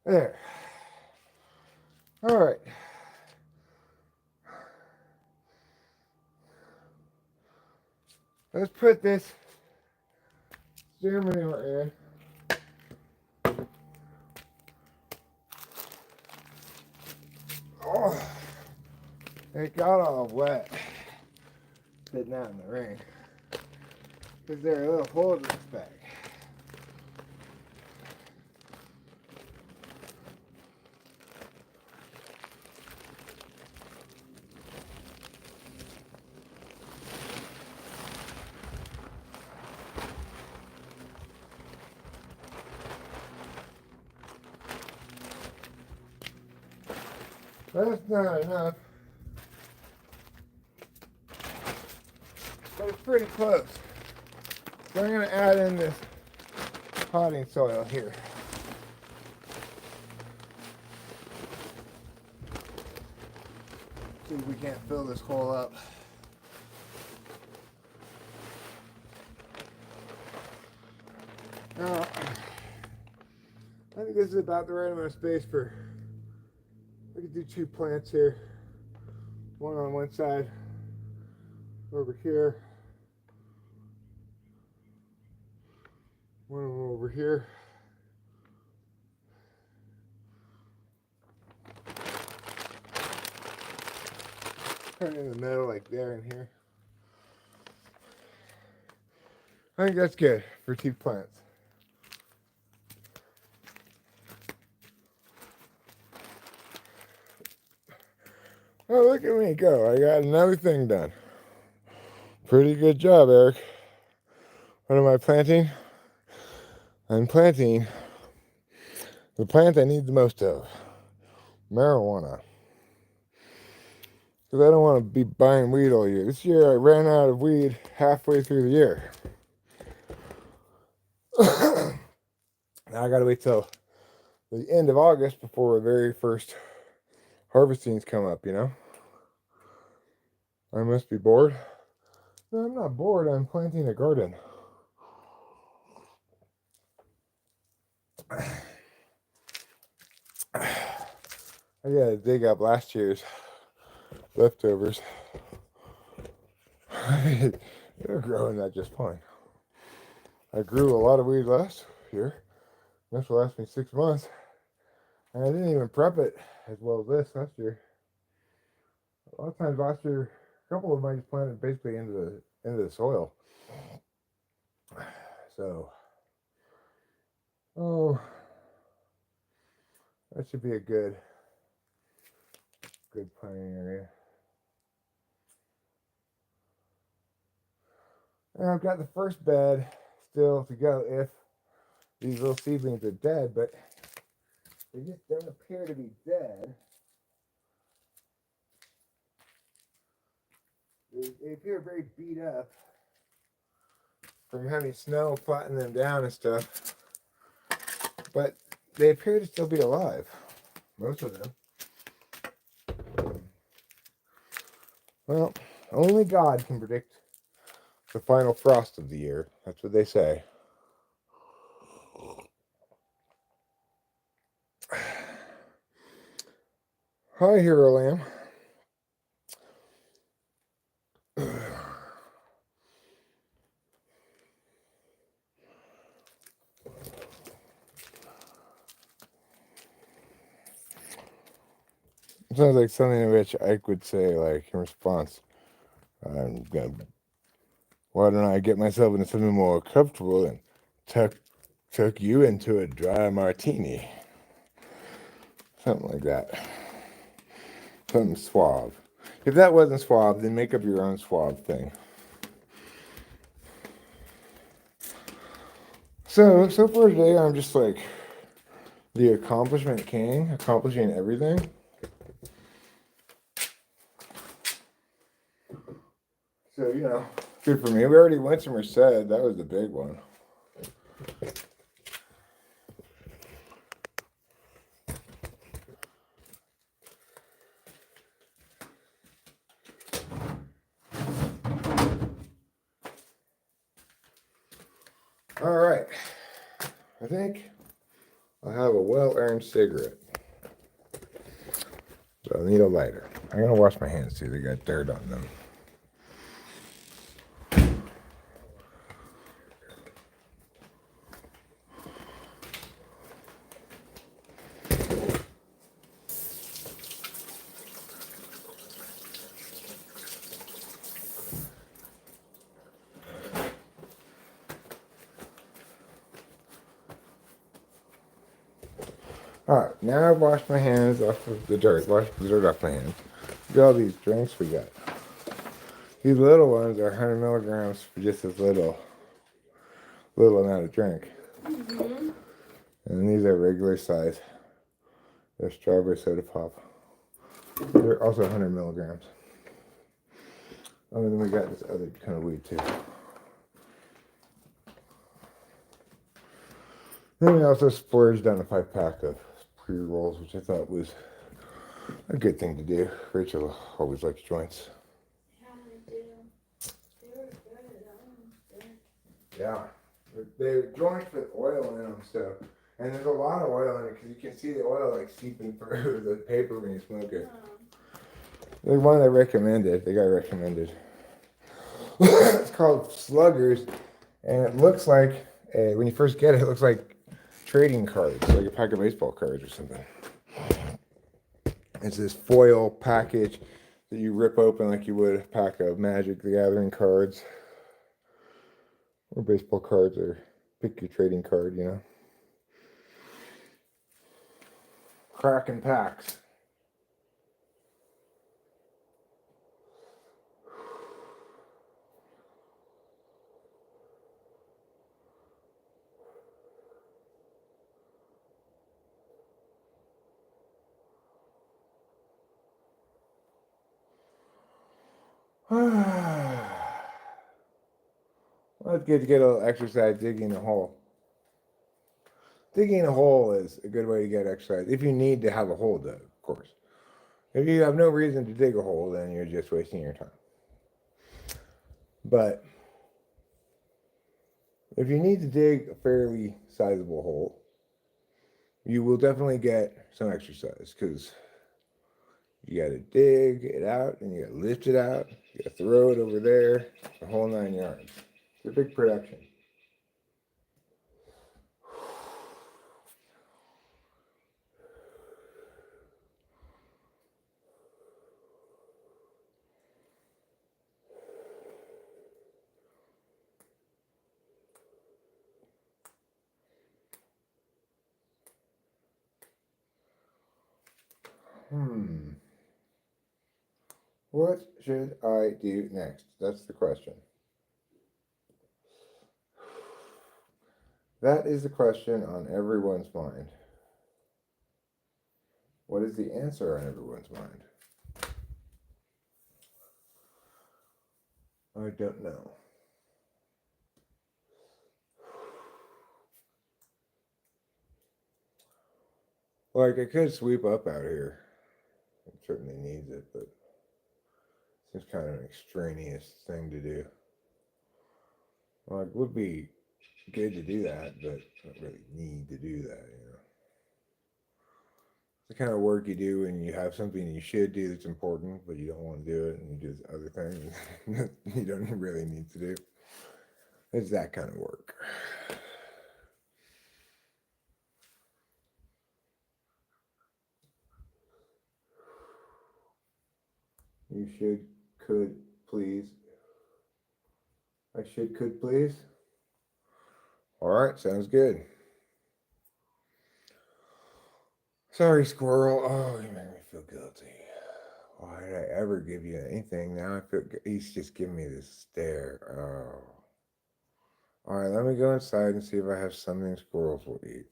There. All right. Let's put this steer manure in. Oh, it got all wet sitting out in the rain because there are little holes in this bag. That's not enough, but it's pretty close. So I'm going to add in this potting soil here. See if we can't fill this hole up. Now, I think this is about the right amount of space for, we could do 2 plants here. One on one side, over here. One over here. Kind of in the middle, like there and here. I think that's good for 2 plants. Oh, look at me go. I got another thing done. Pretty good job, Eric. What am I planting? I'm planting the plant I need the most of. Marijuana. Because I don't want to be buying weed all year. This year I ran out of weed halfway through the year. Now I gotta wait till the end of August before the very first harvestings come up, you know? I must be bored. No, I'm not bored. I'm planting a garden. I gotta dig up last year's leftovers. They're growing that just fine. I grew a lot of weed last year. This will last me 6 months. And I didn't even prep it as well as this last year. A lot of times last year, a couple of them I just planted basically into the soil. So, oh, that should be a good planting area. And I've got the first bed still to go if these little seedlings are dead, but they just don't appear to be dead. They appear very beat up from having snow flatten them down and stuff, but they appear to still be alive, most of them. Well, only God can predict the final frost of the year. That's what they say. Hi, Hero Lamb. Sounds like something in which Ike would say, like, in response, I'm gonna, why don't I get myself into something more comfortable and tuck you into a dry martini? Something like that. Something suave. If that wasn't suave, then make up your own suave thing. So far today, I'm just like the accomplishment king, accomplishing everything. So, you know, good for me. We already went to Merced. That was the big one. All right. I think I have a well-earned cigarette. So I need a lighter. I'm going to wash my hands too. They got dirt on them. Alright, now I've washed my hands off of the dirt. Washed the dirt off my hands. Look at all these drinks we got. These little ones are 100 milligrams for just this little amount of drink. Mm-hmm. And these are regular size. They're strawberry soda pop. They're also 100 milligrams. Oh, and then we got this other kind of weed too. Then we also splurged on a 5-pack of pre-rolls, which I thought was a good thing to do. Rachel always likes joints. Yeah, I do. They were good. Yeah. They're joints with oil in them, so. And there's a lot of oil in it because you can see the oil like seeping through the paper when you smoke it. The one I recommended, the guy recommended. It's called Sluggers, and it looks like, when you first get it, it looks like trading cards, like a pack of baseball cards or something. It's this foil package that you rip open like you would a pack of Magic the Gathering cards. Or baseball cards, or pick your trading card, you know. Cracking packs. Well, it's good to get a little exercise digging a hole. Digging a hole is a good way to get exercise if you need to have a hole dug, of course. If you have no reason to dig a hole, then you're just wasting your time. But if you need to dig a fairly sizable hole, you will definitely get some exercise because you got to dig it out and you got to lift it out. You got to throw it over there, the whole 9 yards. It's a big production. What should I do next? That's the question. That is the question on everyone's mind. What is the answer on everyone's mind? I don't know. Like, I could sweep up out here. It certainly needs it, but it's kind of an extraneous thing to do. Well, it would be good to do that, but I don't really need to do that, you know. It's the kind of work you do when you have something you should do that's important, but you don't want to do it, and you do this other thing that you don't really need to do. It's that kind of work. You should, could, please. I should, could, please. All right, sounds good. Sorry, squirrel. Oh, you make me feel guilty. Why did I ever give you anything? Now I feel he's just giving me this stare. Oh. All right, let me go inside and see if I have something squirrels will eat.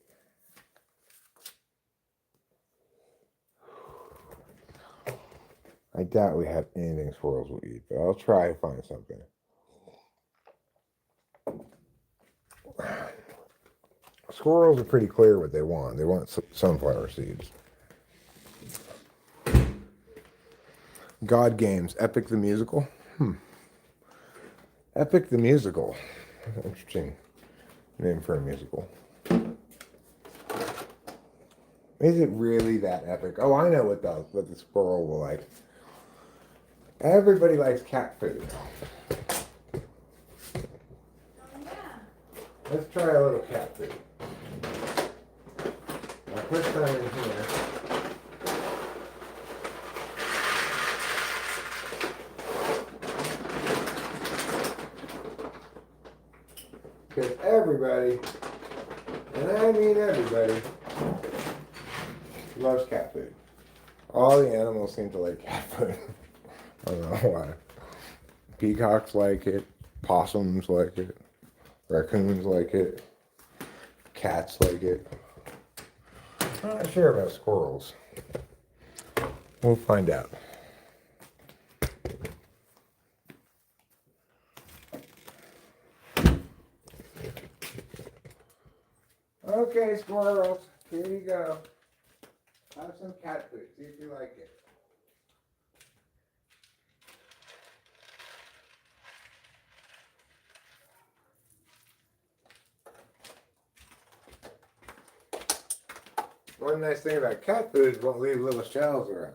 I doubt we have anything squirrels will eat, but I'll try to find something. Squirrels are pretty clear what they want. They want sunflower seeds. God Games, Epic the Musical. Epic the Musical. Interesting name for a musical. Is it really that epic? Oh, I know what the squirrel will like. Everybody likes cat food. Oh, yeah. Let's try a little cat food. I'll put some in here. Because everybody, and I mean everybody, loves cat food. All the animals seem to like cat food. I don't know why. Peacocks like it. Possums like it. Raccoons like it. Cats like it. I'm not sure about squirrels. We'll find out. Okay, squirrels. Here you go. Have some cat food. See if you like it. One nice thing about cat food is won't leave little shells around.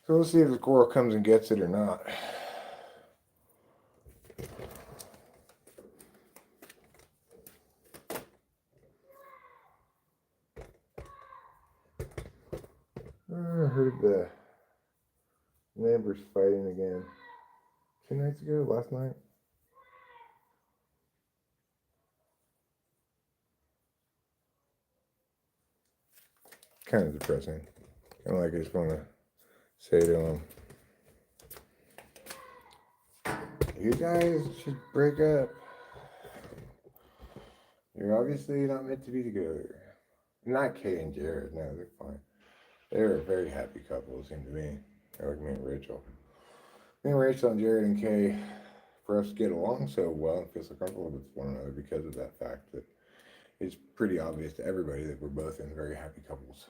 So we'll see if the squirrel comes and gets it or not. I heard the neighbors fighting again. 2 nights ago? Last night? Kind of depressing. Kind of like I just want to say to them, you guys should break up. You're obviously not meant to be together. Not Kay and Jared, no, they're fine. They're a very happy couple, it seemed to me. They're like me and Rachel. Me and Rachel and Jared and Kay for us to get along so well and feel so comfortable with one another because of that fact that it's pretty obvious to everybody that we're both in very happy couples.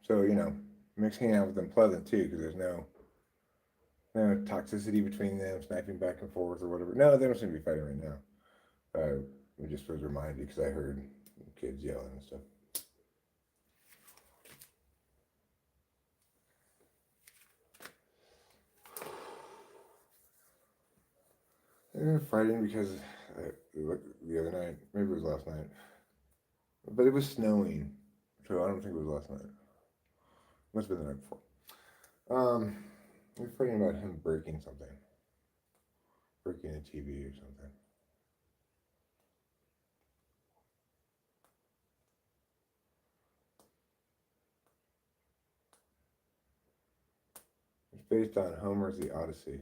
So, makes hanging out with them pleasant too, because there's no toxicity between them, sniping back and forth or whatever. No, they don't seem to be fighting right now. We just was reminded because I heard kids yelling and stuff. They were fighting because the other night, maybe it was last night, but it was snowing, so I don't think it was last night. Must have been the night before. We were fighting about him breaking something, breaking a TV or something. It's based on Homer's The Odyssey.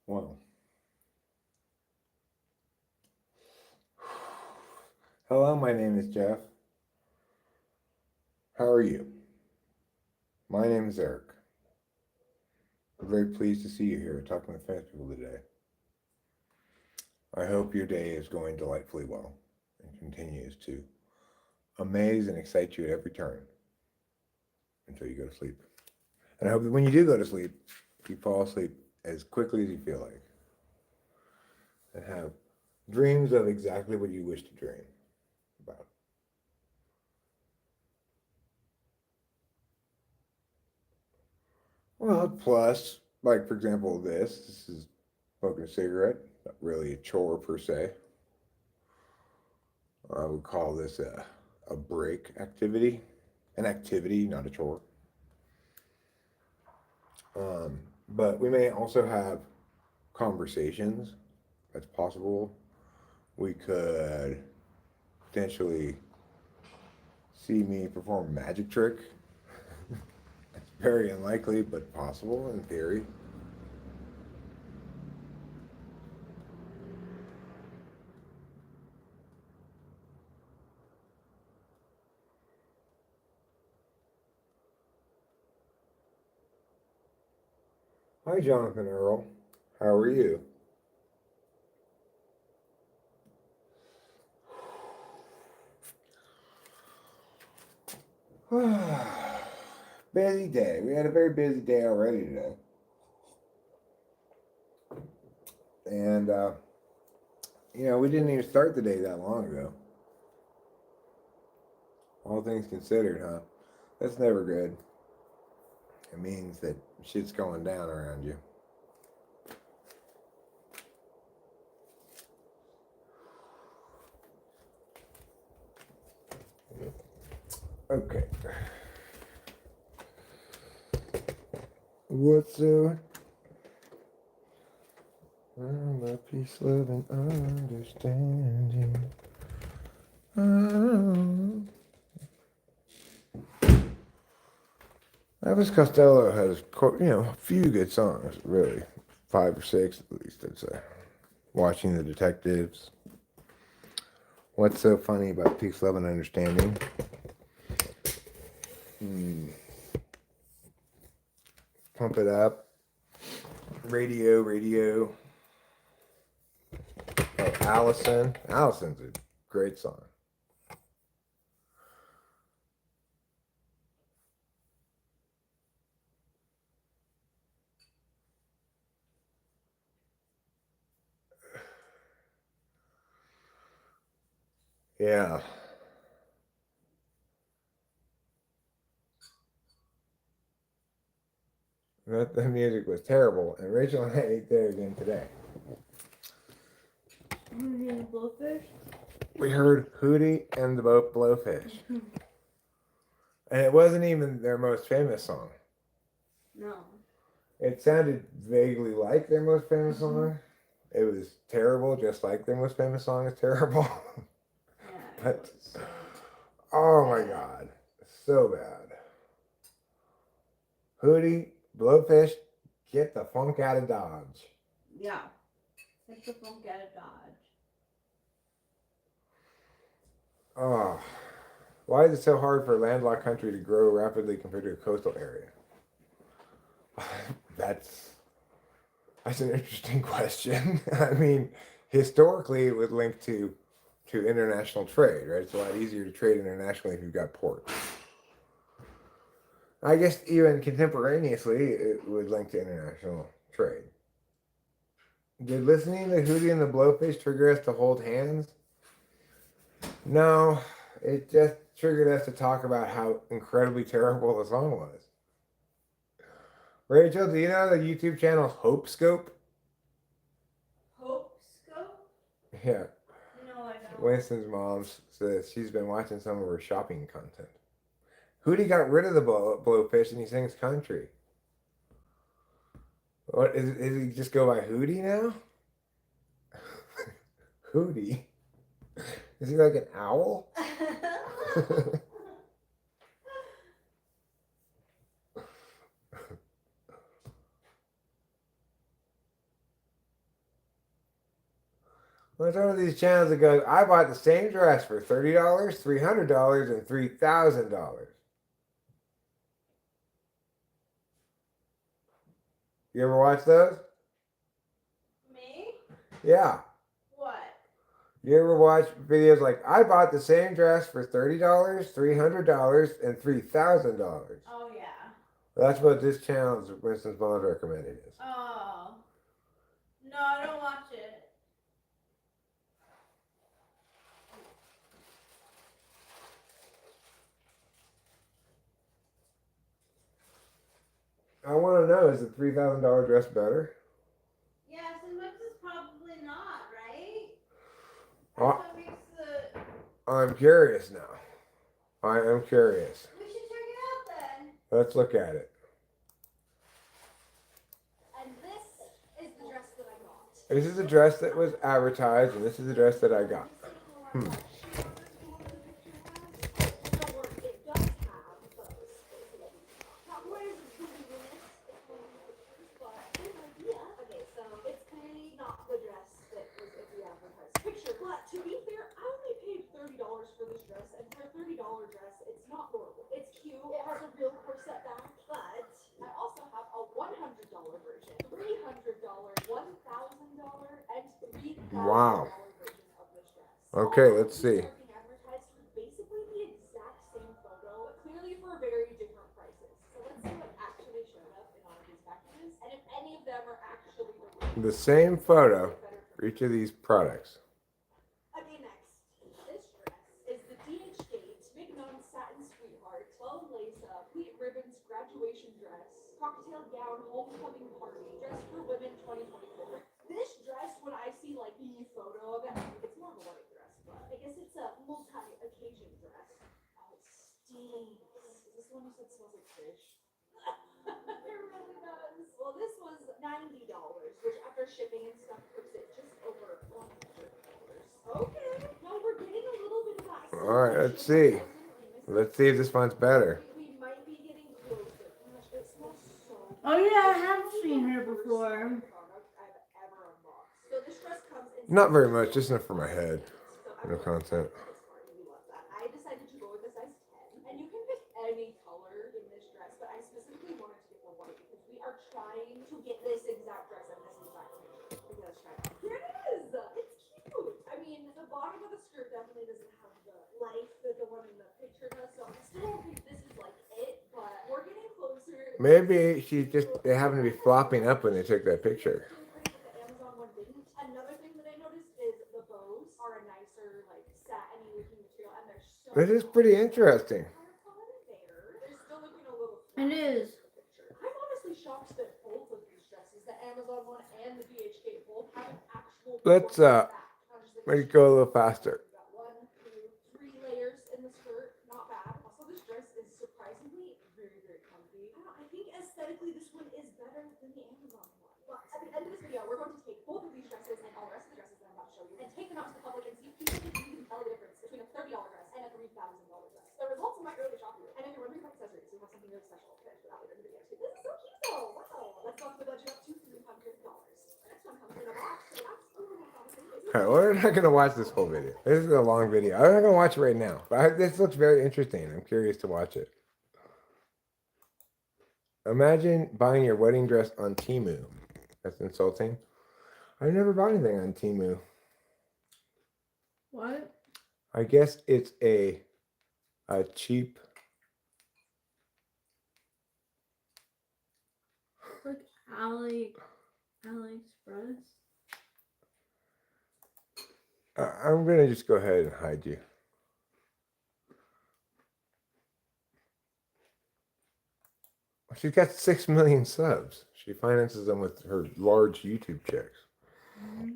Well. Hello, my name is Jeff. How are you? My name is Eric. I'm very pleased to see you here talking with famous people today. I hope your day is going delightfully well and continues to amaze and excite you at every turn until you go to sleep. And I hope that when you do go to sleep, you fall asleep as quickly as you feel like and have dreams of exactly what you wish to dream about. Well, plus, like for example, this is smoking a cigarette, not really a chore per se. I would call this a break activity, an activity, not a chore. But we may also have conversations. That's possible. We could potentially see me perform a magic trick. It's very unlikely, but possible in theory. Hi, Jonathan Earl. How are you? Busy day. We had a very busy day already today. And, we didn't even start the day that long ago. All things considered, huh? That's never good. It means that shit's going down around you. Okay. What's so? I'm a peace, love, and understanding. Elvis Costello has, a few good songs, really. 5 or 6 at least, I'd say. Watching the Detectives. What's so funny about peace, love, and understanding? Pump It Up. Radio. Oh, Allison. Allison's a great song. Yeah. The music was terrible, and Rachel and I ate there again today. Hootie and the Blowfish? We heard Hootie and the Blowfish. And it wasn't even their most famous song. No. It sounded vaguely like their most famous song. It was terrible, just like their most famous song is terrible. Yeah. But, oh my God, so bad. Hootie, Blowfish, get the funk out of Dodge. Yeah. Get the funk out of Dodge. Oh, why is it so hard for a landlocked country to grow rapidly compared to a coastal area? That's that's an interesting question. I mean, historically, it would link to international trade, right? It's a lot easier to trade internationally if you've got ports. I guess even contemporaneously, it would link to international trade. Did listening to Hootie and the Blowfish trigger us to hold hands? No, it just triggered us to talk about how incredibly terrible the song was. Rachel, do you know the YouTube channel Hope Scope? Hope Scope? Yeah, No, I don't. Winston's mom says she's been watching some of her shopping content. Hootie got rid of the blowfish and he sings country. What is he just go by Hootie now? Hootie? Is he like an owl? What's one of these channels that goes, I bought the same dress for $30, $300, and $3,000. You ever watch those? Me? Yeah. What? You ever watch videos like, I bought the same dress for $30, $300, and $3,000? Oh, yeah. That's what this channel's Winston's mom recommended is. Oh. No, I don't watch it. I want to know, is the $3,000 dress better? Yeah, sometimes it's probably not, right? Oh. That's what makes the... I'm curious now. I am curious. We should check it out then. Let's look at it. And this is the dress that I got. This is the dress that was advertised, and this is the dress that I got. Wow. Okay, let's see. Basically the exact same photo, but clearly for very different prices. So let's see what actually showed up in all of these packages, and if any of them are actually The same photo for each of these products. Okay, next. This dress is the DH Gate Big Non Satin Sweetheart 12 lace up, wheat ribbons graduation dress, cocktail gown homecoming party, dress for women 2024. This dress, when I see like the photo of it, it's more of a wedding dress, but I guess it's a multi-occasion dress. Oh, it stinks. Is this one you said smells like fish? It really does. Well, this was $90, which after shipping and stuff puts it just over $100. Okay. No, we're getting a little bit of that. All right, let's see. Let's see if this one's better. We might be getting closer. Gosh, it smells so good. Oh, yeah, I have seen her before. Product I've ever unboxed. So this dress comes in Not very much, just enough for my head. No content. I decided to go with a size 10, and you can pick any color in this dress, but I specifically wanted to get the white because we are trying to get this exact dress and this exact picture. Okay, let's try it out. Here it is. It's cute. I mean, the bottom of the skirt definitely doesn't have the life that the one in the picture does, so I still don't think this is like it, but we're getting closer. Maybe they happen to be flopping up when they took that picture. Another thing that I noticed is the bows are a nicer, like satiny looking material, and they're so. This is pretty interesting. It is. I'm honestly shocked that both of these dresses, the Amazon one and the DHK, both have an actual. Let's maybe go a little faster. We've got 1, 2, 3 layers in the skirt, not bad. Also, this dress is surprisingly very, very comfy. I think aesthetically this one is better than the Amazon one. But at the end of this video, we're going to take both of these dresses and all the rest of the dresses that I'm about to show you and take them out to the public and see if people can even tell the difference between a $30 dress and a $3,000 dress. The results of my early shopping, and if you're wondering about accessories, we have something really special planned for that later in the video too. This is so cute though. Wow. Let's bump the budget up to $300. The next one comes in a box, so that's a little more promising. well, we're not going to watch this whole video. This is a long video. I'm not going to watch it right now. But this looks very interesting. I'm curious to watch it. Imagine buying your wedding dress on Temu. That's insulting. I've never bought anything on Temu. What? I guess it's a cheap. Like AliExpress? I'm going to just go ahead and hide you. She's got 6 million subs. She finances them with her large YouTube checks. Mm-hmm.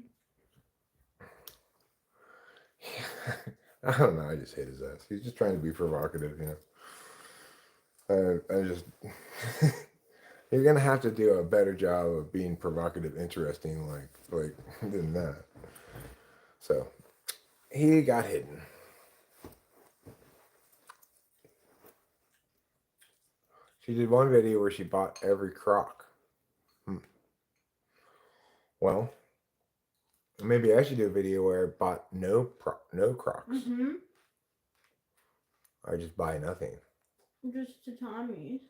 I don't know. I just hate his ass. He's just trying to be provocative, you know. I just... You're going to have to do a better job of being provocative, interesting, like than that. So, he got hidden. She did one video where she bought every crock. Well, maybe I should do a video where I bought no Crocs. Mm-hmm. I just buy nothing. Just to Tommy's.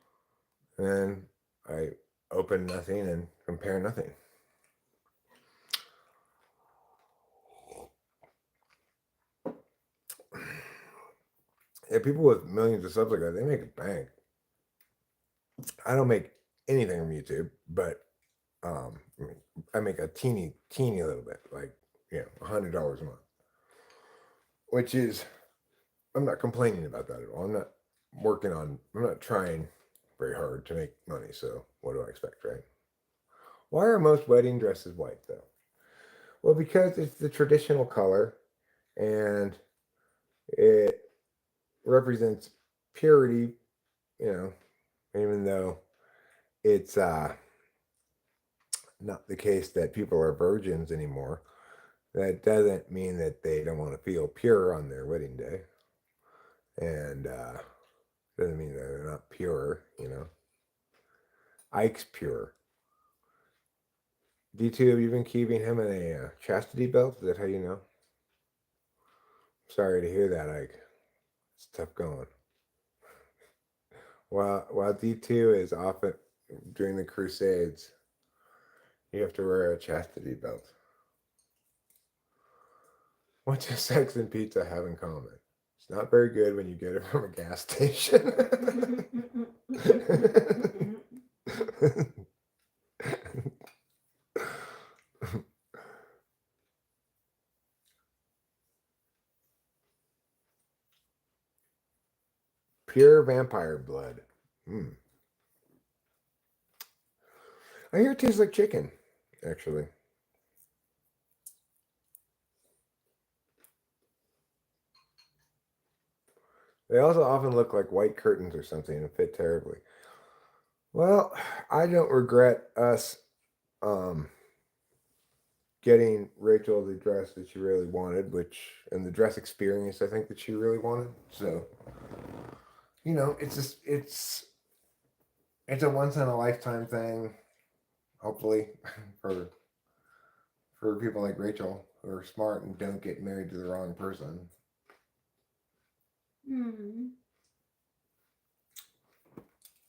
And then I open nothing and compare nothing. Yeah, people with millions of subs like that, they make a bank. I don't make anything from YouTube, but I make a teeny little bit, like, $100 a month. Which is, I'm not complaining about that at all. I'm not trying very hard to make money, so what do I expect, right? Why are most wedding dresses white, though? Well, because it's the traditional color, and it represents purity, even though it's not the case that people are virgins anymore. That doesn't mean that they don't want to feel pure on their wedding day. And doesn't mean that they're not pure, Ike's pure. D2, have you been keeping him in a chastity belt? Is that how you know? Sorry to hear that, Ike. It's tough going. While D2 is often during the Crusades, you have to wear a chastity belt. What does sex and pizza have in common? It's not very good when you get it from a gas station. Pure vampire blood. I hear it tastes like chicken, actually. They also often look like white curtains or something and fit terribly. Well, I don't regret us getting Rachel the dress that she really wanted, and the dress experience I think that she really wanted. So, it's a once in a lifetime thing, hopefully, for people like Rachel who are smart and don't get married to the wrong person.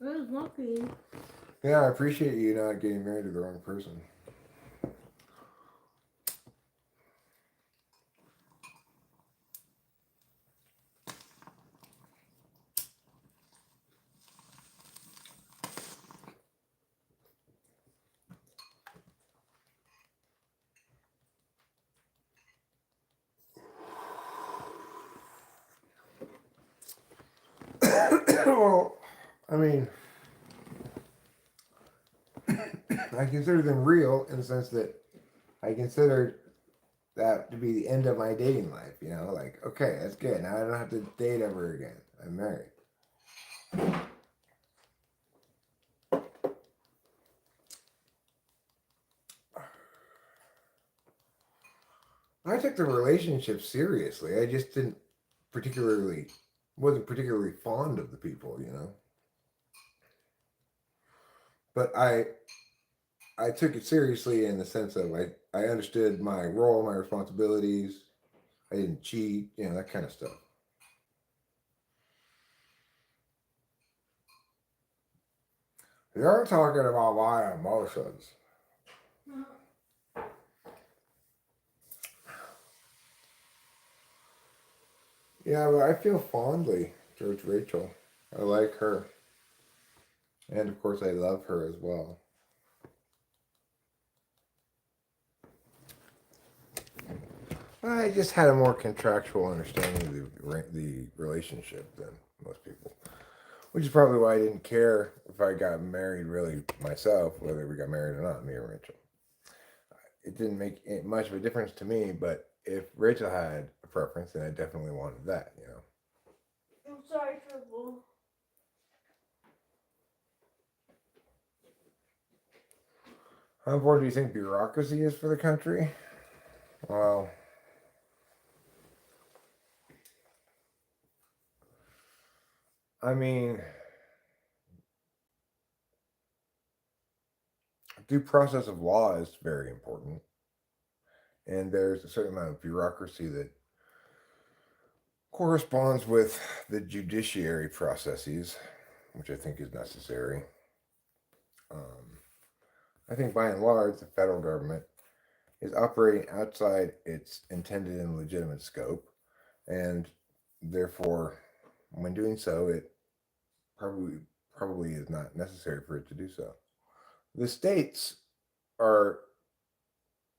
I was lucky. Yeah, I appreciate you not getting married to the wrong person. Well, I mean, I consider them real in the sense that I consider that to be the end of my dating life. Like, okay, that's good. Now I don't have to date ever again. I'm married. I took the relationship seriously. I just wasn't particularly fond of the people, But I I took it seriously in the sense of I understood my role, my responsibilities. I didn't cheat, that kind of stuff. You're talking about my emotions. Yeah, but I feel fondly towards Rachel. I like her. And of course, I love her as well. I just had a more contractual understanding of the relationship than most people. Which is probably why I didn't care if I got married really myself, whether we got married or not, me or Rachel. It didn't make much of a difference to me, but if Rachel had a preference, then I definitely wanted that, I'm sorry, Triple. How important do you think bureaucracy is for the country? Well, I mean, due process of law is very important. And there's a certain amount of bureaucracy that corresponds with the judiciary processes, which I think is necessary. I think by and large, the federal government is operating outside its intended and legitimate scope, and therefore, when doing so, it probably is not necessary for it to do so. The states are,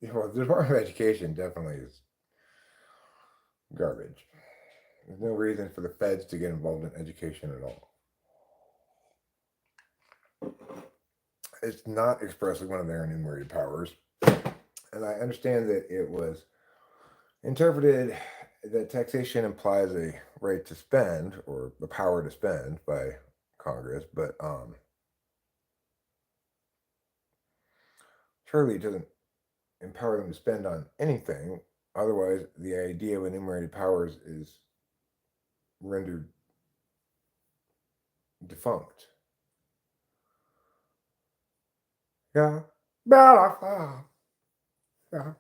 the Department of Education definitely is garbage. There's no reason for the feds to get involved in education at all. It's not expressly one of their enumerated powers. And I understand that it was interpreted that taxation implies a right to spend or the power to spend by Congress, but surely it doesn't empower them to spend on anything. Otherwise, the idea of enumerated powers is rendered defunct. Yeah. Yeah. Yeah.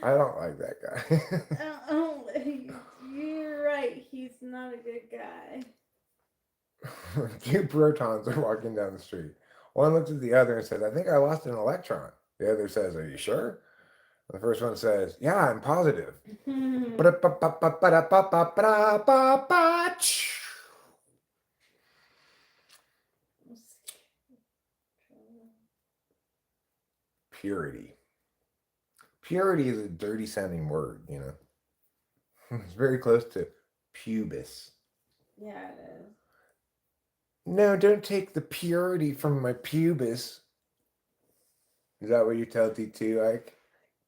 I don't like that guy. You're right. He's not a good guy. Two protons are walking down the street. One looks at the other and says, I think I lost an electron. The other says, Are you sure? The first one says, Yeah, I'm positive. Purity. Purity is a dirty sounding word, It's very close to pubis. Yeah, it is. No, don't take the purity from my pubis. Is that what you tell D2, Ike?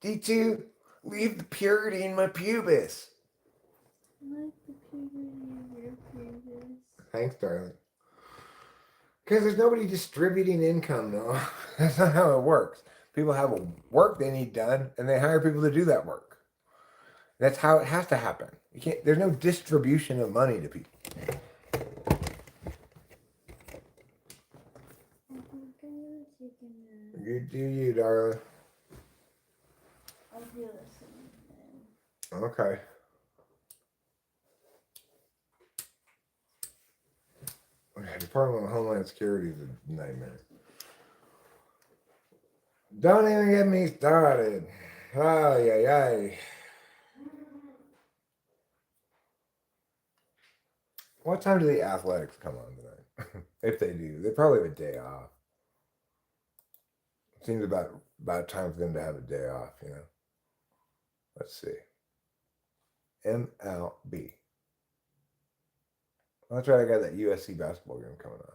D2, leave the purity in my pubis. Like the puberty of your pubis. Thanks, darling. Because there's nobody distributing income, though. That's not how it works. People have a work they need done, and they hire people to do that work. That's how it has to happen. You can't. There's no distribution of money to people. You do you, darling. I'll do this then. Okay. Department of Homeland Security is a nightmare. Don't even get me started. Ay, ay, ay. What time do the athletics come on tonight? If they do, they probably have a day off. Seems about time for them to have a day off, Let's see. MLB. That's right, I got that USC basketball game coming on.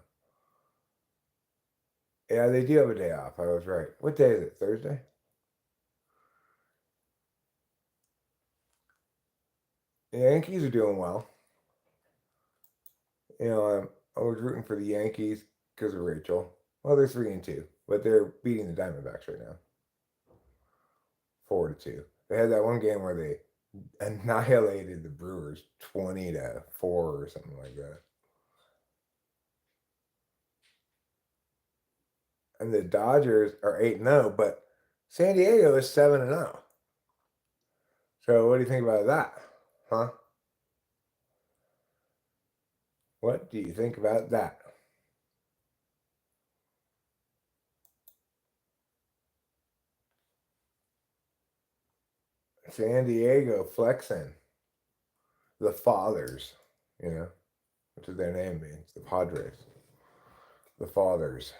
Yeah, they do have a day off. I was right. What day is it? Thursday? The Yankees are doing well. I was rooting for the Yankees because of Rachel. Well, they're 3-2, but they're beating the Diamondbacks right now. 4-2. They had that one game where they annihilated the Brewers 20-4 or something like that. And the Dodgers are 8-0, but San Diego is 7-0. So what do you think about that? Huh? What do you think about that? San Diego flexing. The Fathers, which is their name means. The Padres. The Fathers.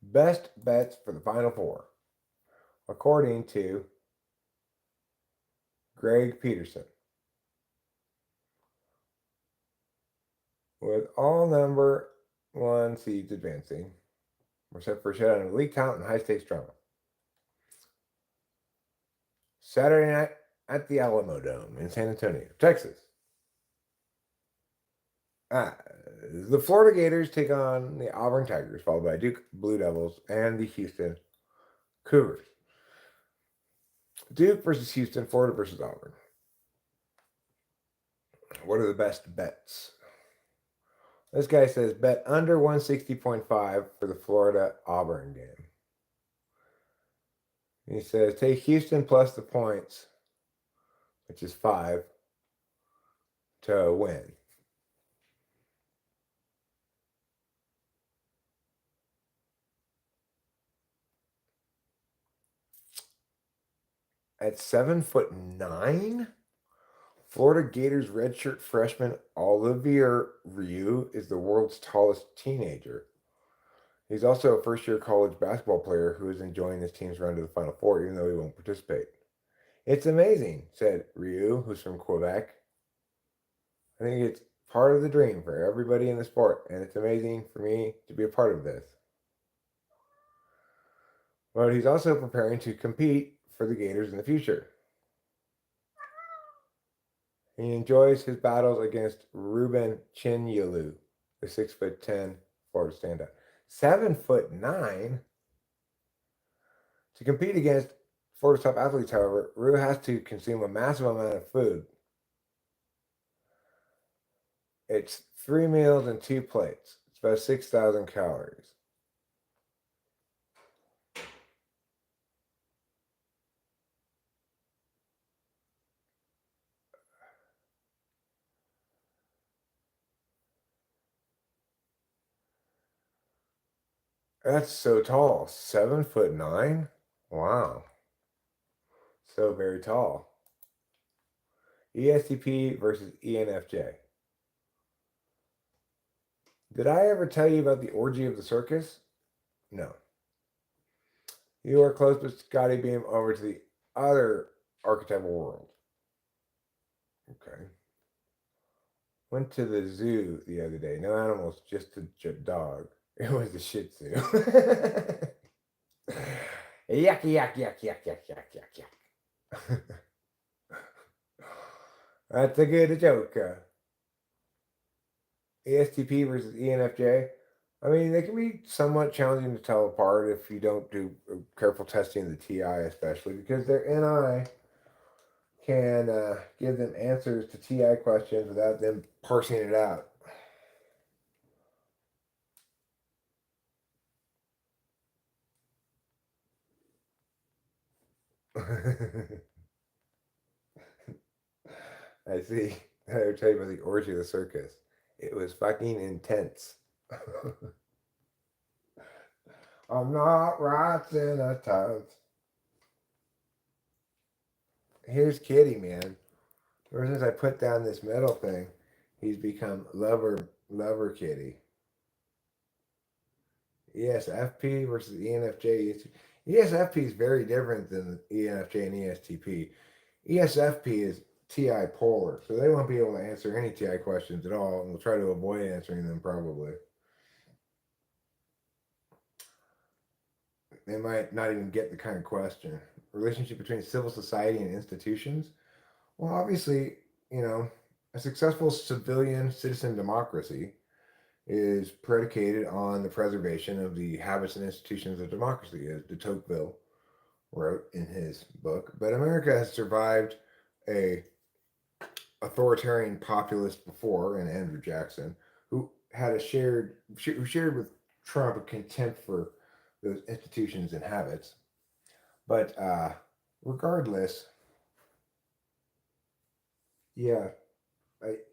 Best bets for the Final Four, according to Greg Peterson. With all number one seeds advancing, except for shut out of elite talent and high stakes drama. Saturday night at the Alamo Dome in San Antonio, Texas. The Florida Gators take on the Auburn Tigers, followed by Duke Blue Devils and the Houston Cougars. Duke versus Houston, Florida versus Auburn. What are the best bets? This guy says bet under 160.5 for the Florida Auburn game. He says take Houston plus the points, which is 5, to win. At 7'9", Florida Gators redshirt freshman Olivier Ryu is the world's tallest teenager. He's also a first-year college basketball player who is enjoying his team's run to the Final Four, even though he won't participate. It's amazing, said Ryu, who's from Quebec. I think it's part of the dream for everybody in the sport, and it's amazing for me to be a part of this. But he's also preparing to compete for the Gators in the future. He enjoys his battles against Ruben Chinyelu, the 6'10" Florida standout. 7'9"? To compete against Florida's top athletes, however, Rue has to consume a massive amount of food. It's 3 meals and 2 plates. It's about 6,000 calories. That's so tall. 7'9"? Wow. So very tall. ESTP versus ENFJ. Did I ever tell you about the orgy of the circus? No. You are close with Scotty Beam over to the other archetypal world. Okay. Went to the zoo the other day. No animals, just a dog. It was a Shih Tzu. Yuck, yuck, yuck, yuck, yuck, yuck, yuck, yuck. That's a good joke. ESTP versus ENFJ. I mean, they can be somewhat challenging to tell apart if you don't do careful testing of the TI, especially because their NI can give them answers to TI questions without them parsing it out. I see. I ever tell you about the orgy of the circus. It was fucking intense. I'm not writing a toast. Here's Kitty, man. Ever since I put down this metal thing, he's become lover Kitty. ESFP versus ENFJ. ESFP is very different than ENFJ and ESTP. ESFP is TI polar, so they won't be able to answer any TI questions at all, and we'll try to avoid answering them probably. They might not even get the kind of question. Relationship between civil society and institutions? Well, obviously, a successful civilian citizen democracy is predicated on the preservation of the habits and institutions of democracy, as de Tocqueville wrote in his book. But America has survived a authoritarian populist before, in Andrew Jackson, who had who shared with Trump a contempt for those institutions and habits. But regardless, yeah,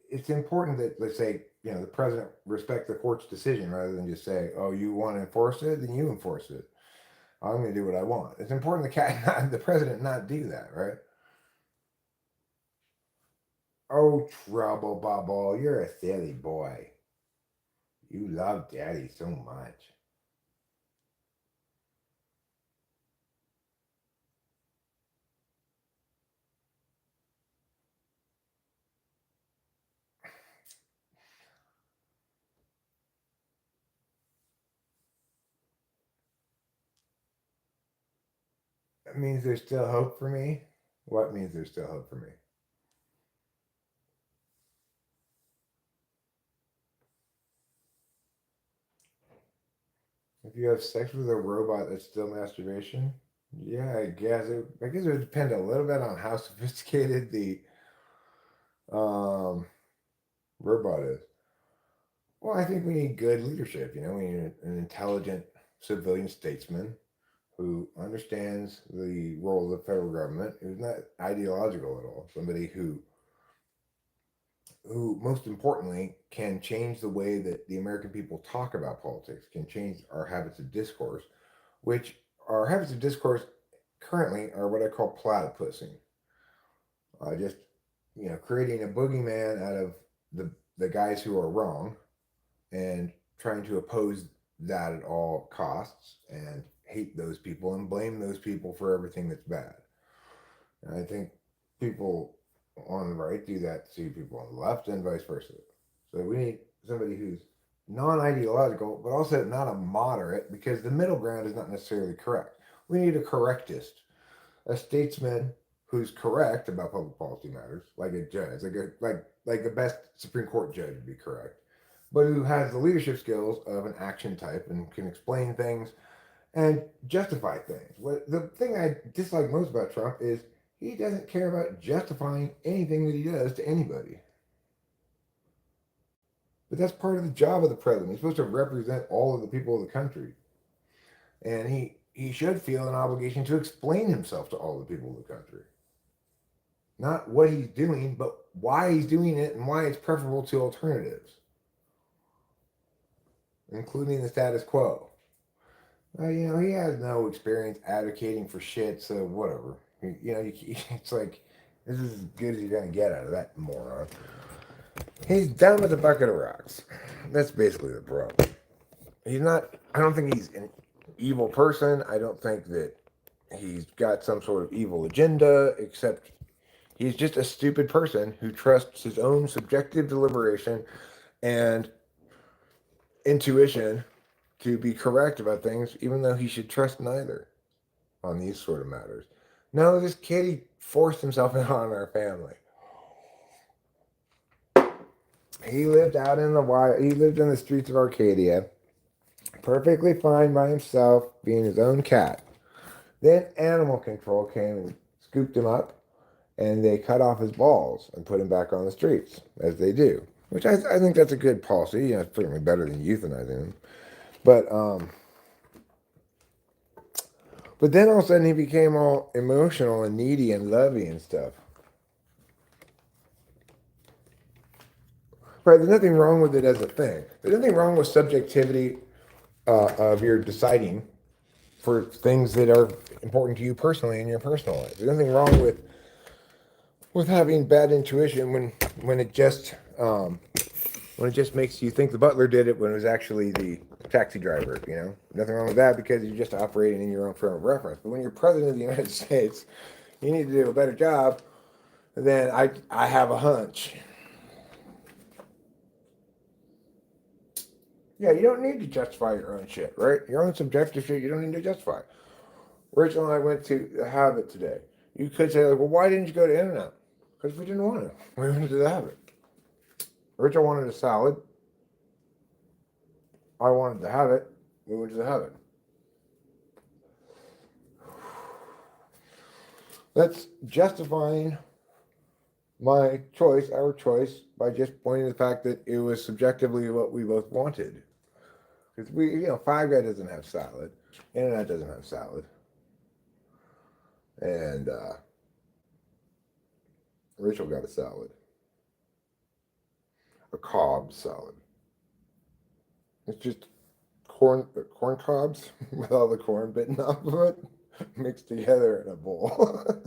it's important that, let's say, the president respect the court's decision rather than just say, "Oh, you want to enforce it, then you enforce it. I'm going to do what I want." It's important the president not do that, right? Oh, trouble bubble, you're a silly boy. You love daddy so much. That means there's still hope for me. What means there's still hope for me? If you have sex with a robot that's still masturbation, yeah, I guess it would depend a little bit on how sophisticated the um, robot is. Well, I think we need good leadership. We need an intelligent civilian statesman who understands the role of the federal government, who's not ideological at all. Somebody who most importantly can change the way that the American people talk about politics, can change our habits of discourse, which our habits of discourse currently are what I call platypussing. Just creating a boogeyman out of the guys who are wrong and trying to oppose that at all costs and hate those people and blame those people for everything that's bad. And I think people on the right do that to people on the left and vice versa. So we need somebody who's non-ideological, but also not a moderate, because the middle ground is not necessarily correct. We need a correctist, a statesman who's correct about public policy matters, like a judge, like the best Supreme Court judge would be correct, but who has the leadership skills of an action type and can explain things and justify things. The thing I dislike most about Trump is he doesn't care about justifying anything that he does to anybody. But that's part of the job of the president. He's supposed to represent all of the people of the country. And he should feel an obligation to explain himself to all the people of the country. Not what he's doing, but why he's doing it and why it's preferable to alternatives, including the status quo. He has no experience advocating for shit, so whatever. It's like, this is as good as you're going to get out of that moron. He's dumb as a bucket of rocks. That's basically the problem. I don't think he's an evil person. I don't think that he's got some sort of evil agenda, except he's just a stupid person who trusts his own subjective deliberation and intuition to be correct about things, even though he should trust neither on these sort of matters. No, this kid, he forced himself on our family. He lived out in the wild. He lived in the streets of Arcadia, perfectly fine by himself, being his own cat. Then animal control came and scooped him up, and they cut off his balls and put him back on the streets, as they do. Which I think that's a good policy. It's certainly better than euthanizing him. But then all of a sudden he became all emotional and needy and lovey and stuff. Right, there's nothing wrong with it as a thing. There's nothing wrong with subjectivity of your deciding for things that are important to you personally in your personal life. There's nothing wrong with having bad intuition when it just makes you think the butler did it when it was actually the taxi driver. Nothing wrong with that because you're just operating in your own frame of reference. But when you're president of the United States, you need to do a better job than I have a hunch. Yeah, you don't need to justify your own shit, right? Your own subjective shit, you don't need to justify. Rachel and I went to the Habit today. You could say, well, why didn't you go to In-N-Out? Because we didn't want to. We went to the Habit. Rachel wanted a salad. I wanted to have it. We went to the Habit. Let's justifying my choice, our choice, by just pointing to the fact that it was subjectively what we both wanted. Because Five Guy doesn't have salad, Internet doesn't have salad, and Rachel got a salad, a Cobb salad. It's just corn cobs with all the corn bitten off of it, mixed together in a bowl.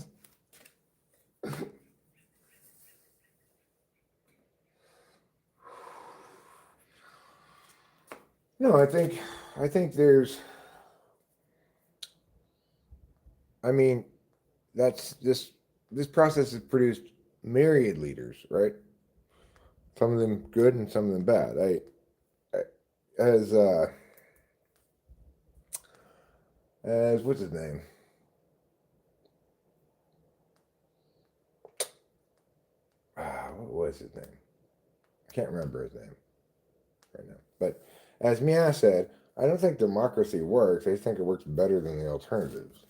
No, I think there's. I mean, that's this process has produced myriad leaders, right? Some of them good and some of them bad. As what's his name? What was his name? I can't remember his name right now. But as Mia said, I don't think democracy works. I think it works better than the alternatives.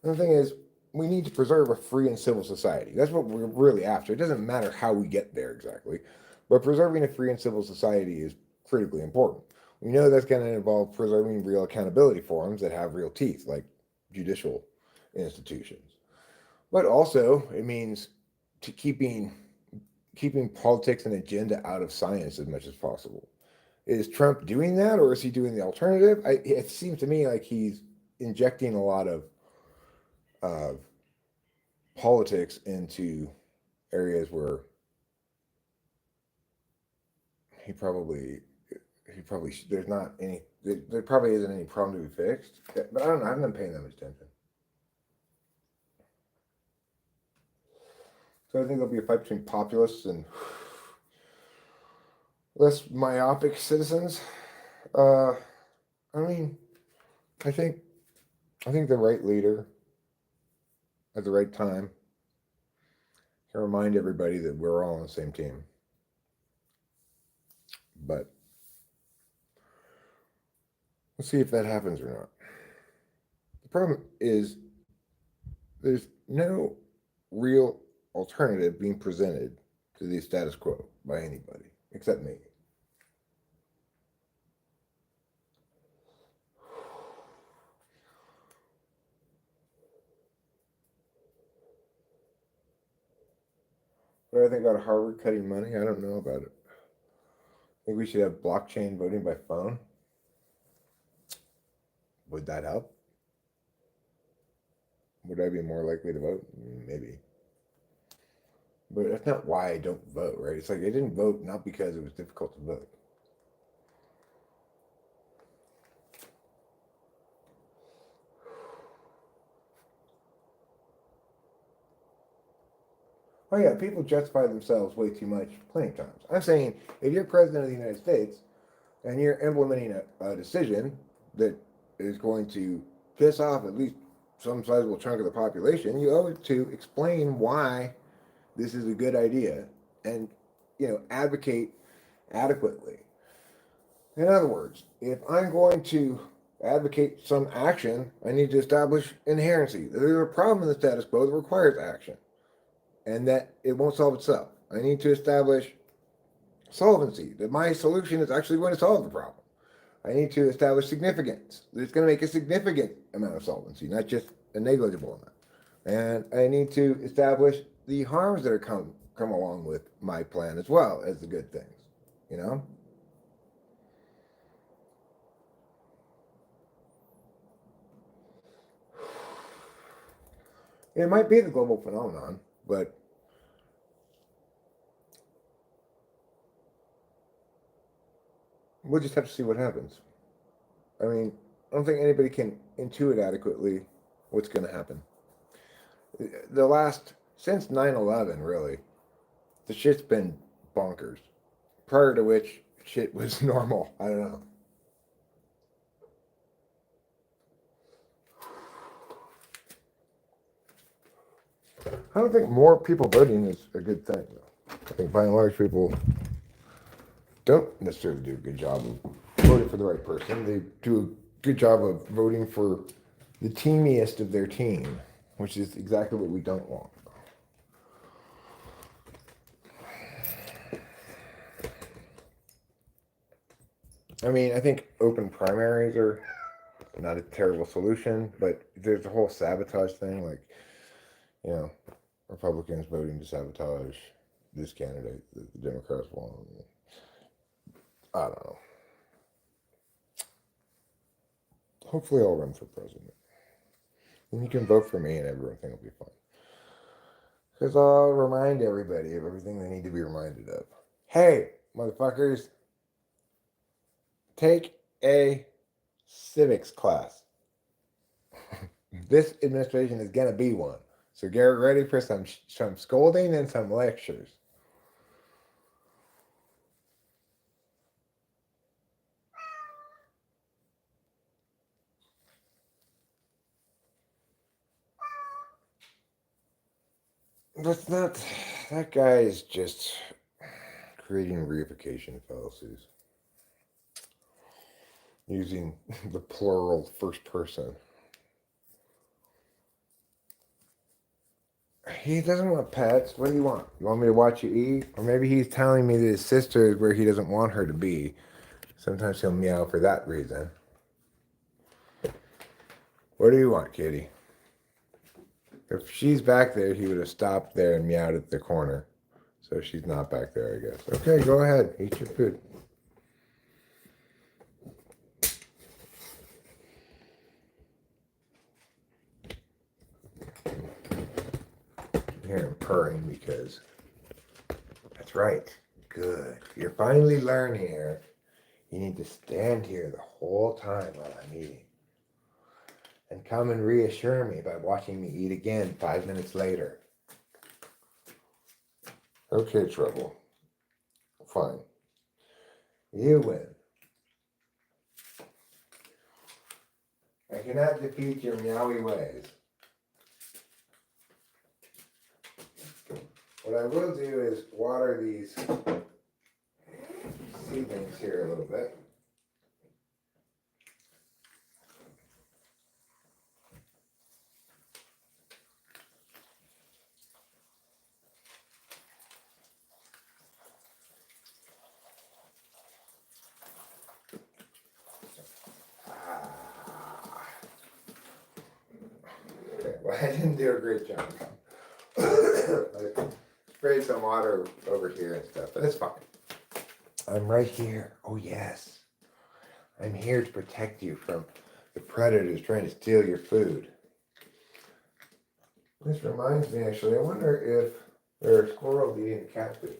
And the thing is, we need to preserve a free and civil society. That's what we're really after. It doesn't matter how we get there exactly, but preserving a free and civil society is critically important. We know that's going to involve preserving real accountability forums that have real teeth, like judicial institutions. But also, it means to keeping politics and agenda out of science as much as possible. Is Trump doing that, or is he doing the alternative? It seems to me like he's injecting a lot of politics into areas where he probably there's not any there probably isn't any problem to be fixed. But I don't know. I haven't been paying that much attention. So I think there'll be a fight between populists and less myopic citizens. I mean, I think the right leader at the right time can remind everybody that we're all on the same team. But let's see if that happens or not. The problem is there's no real alternative being presented to the status quo by anybody except me. What do I think about Harvard cutting money? I don't know about it. I think we should have blockchain voting by phone. Would that help? Would I be more likely to vote? Maybe. But that's not why I don't vote, right? It's like I didn't vote not because it was difficult to vote. Oh yeah, people justify themselves way too much plenty of times. I'm saying if you're president of the United States and you're implementing a decision that is going to piss off at least some sizable chunk of the population, you owe it to explain why this is a good idea and advocate adequately. In other words, if I'm going to advocate some action, I need to establish inherency. There's a problem in the status quo that requires action and that it won't solve itself. I need to establish solvency, that my solution is actually going to solve the problem. I need to establish significance, that it's going to make a significant amount of solvency, not just a negligible amount. And I need to establish the harms that are come along with my plan as well as the good things, It might be the global phenomenon, but we'll just have to see what happens. I mean, I don't think anybody can intuit adequately what's going to happen. Since 9/11, really, the shit's been bonkers. Prior to which, shit was normal. I don't know. I don't think more people voting is a good thing, though. I think by and large, people don't necessarily do a good job of voting for the right person. They do a good job of voting for the teamiest of their team. which is exactly what we don't want. I mean, I think open primaries are not a terrible solution, but there's a whole sabotage thing, like, you know, Republicans voting to sabotage this candidate that the Democrats want. I don't know. Hopefully I'll run for president. And you can vote for me and everything will be fine. Because I'll remind everybody of everything they need to be reminded of. Hey, motherfuckers, take a civics class. This administration is going to be one. So get ready for some scolding and some lectures. That's not. That guy is just creating reification fallacies. Using the plural first person. He doesn't want pets. What do you want? You want me to watch you eat? Or maybe he's telling me that his sister is where he doesn't want her to be. Sometimes he'll meow for that reason. What do you want, kitty? If she's back there, he would have stopped there and meowed at the corner. So she's not back there, I guess. Okay, go ahead. Eat your food. I hear him purring because that's right. Good. You're finally learning, Eric. You need to stand here the whole time while I'm eating. And come and reassure me by watching me eat again 5 minutes later. Okay, Trouble. Fine. You win. I cannot defeat your meowy ways. What I will do is water these seedlings here a little bit. Okay, well, I didn't do a great job. I sprayed some water over here and stuff, but it's fine. I'm right here. Oh, yes. I'm here to protect you from the predators trying to steal your food. This reminds me, actually, I wonder if there are squirrels eating cat food.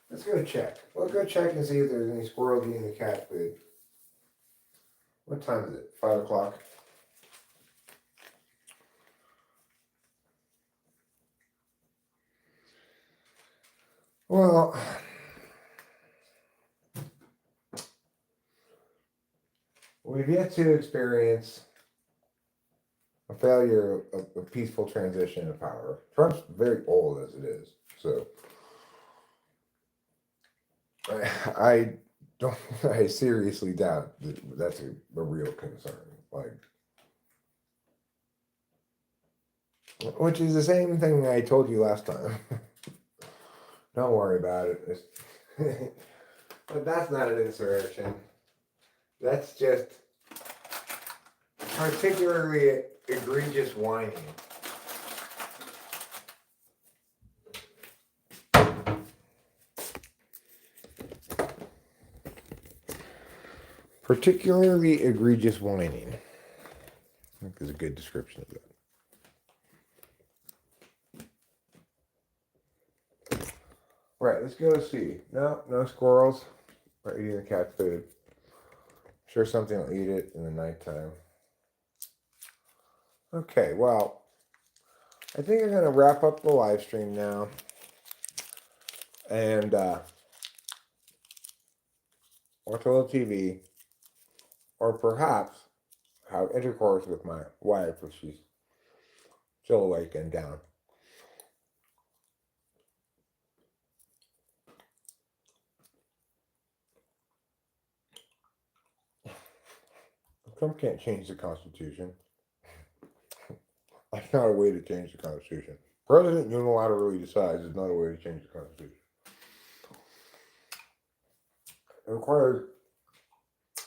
Let's go check. We'll go check and see if there's any squirrels eating the cat food. What time is it? 5 o'clock? Well, we've yet to experience a failure of a peaceful transition of power. Trump's very old as it is, so I don't. I seriously doubt that that's a real concern. Like, which is the same thing I told you last time. Don't worry about it. But that's not an insurrection. That's just particularly egregious whining. Particularly egregious whining. I think is a good description of that. Right, let's go see. No, no squirrels are eating the cat food. I'm sure something will eat it in the nighttime. Okay, well, I think I'm going to wrap up the live stream now. And watch a little TV. Or perhaps have intercourse with my wife if she's still awake and down. Trump can't change the Constitution. That's not a way to change the Constitution. President unilaterally decides is not a way to change the Constitution. It requires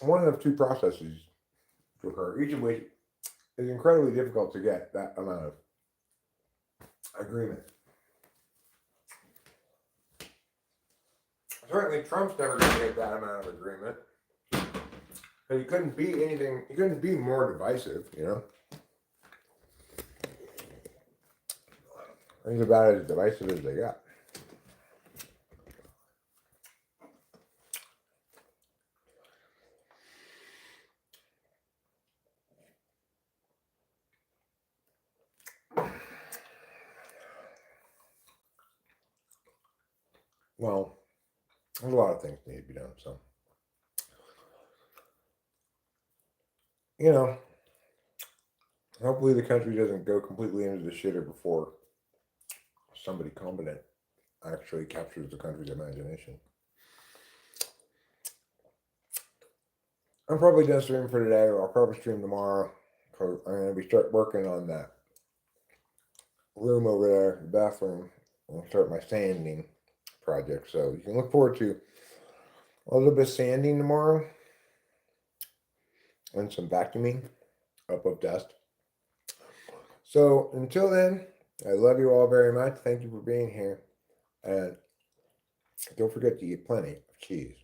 one of two processes to occur, each of which is incredibly difficult to get that amount of agreement. Certainly, Trump's never going to get that amount of agreement. But he couldn't be anything, he couldn't be more divisive, you know? He's about as divisive as they got. Well, there's a lot of things that need to be done, so. You know, hopefully the country doesn't go completely into the shitter before somebody competent actually captures the country's imagination. I'm probably done streaming for today, or I'll probably stream tomorrow. I'm going to start working on that room over there, the bathroom. I'll start my sanding project. So you can look forward to a little bit of sanding tomorrow and some vacuuming up of dust. So until then, I love you all very much. Thank you for being here. And don't forget to eat plenty of cheese.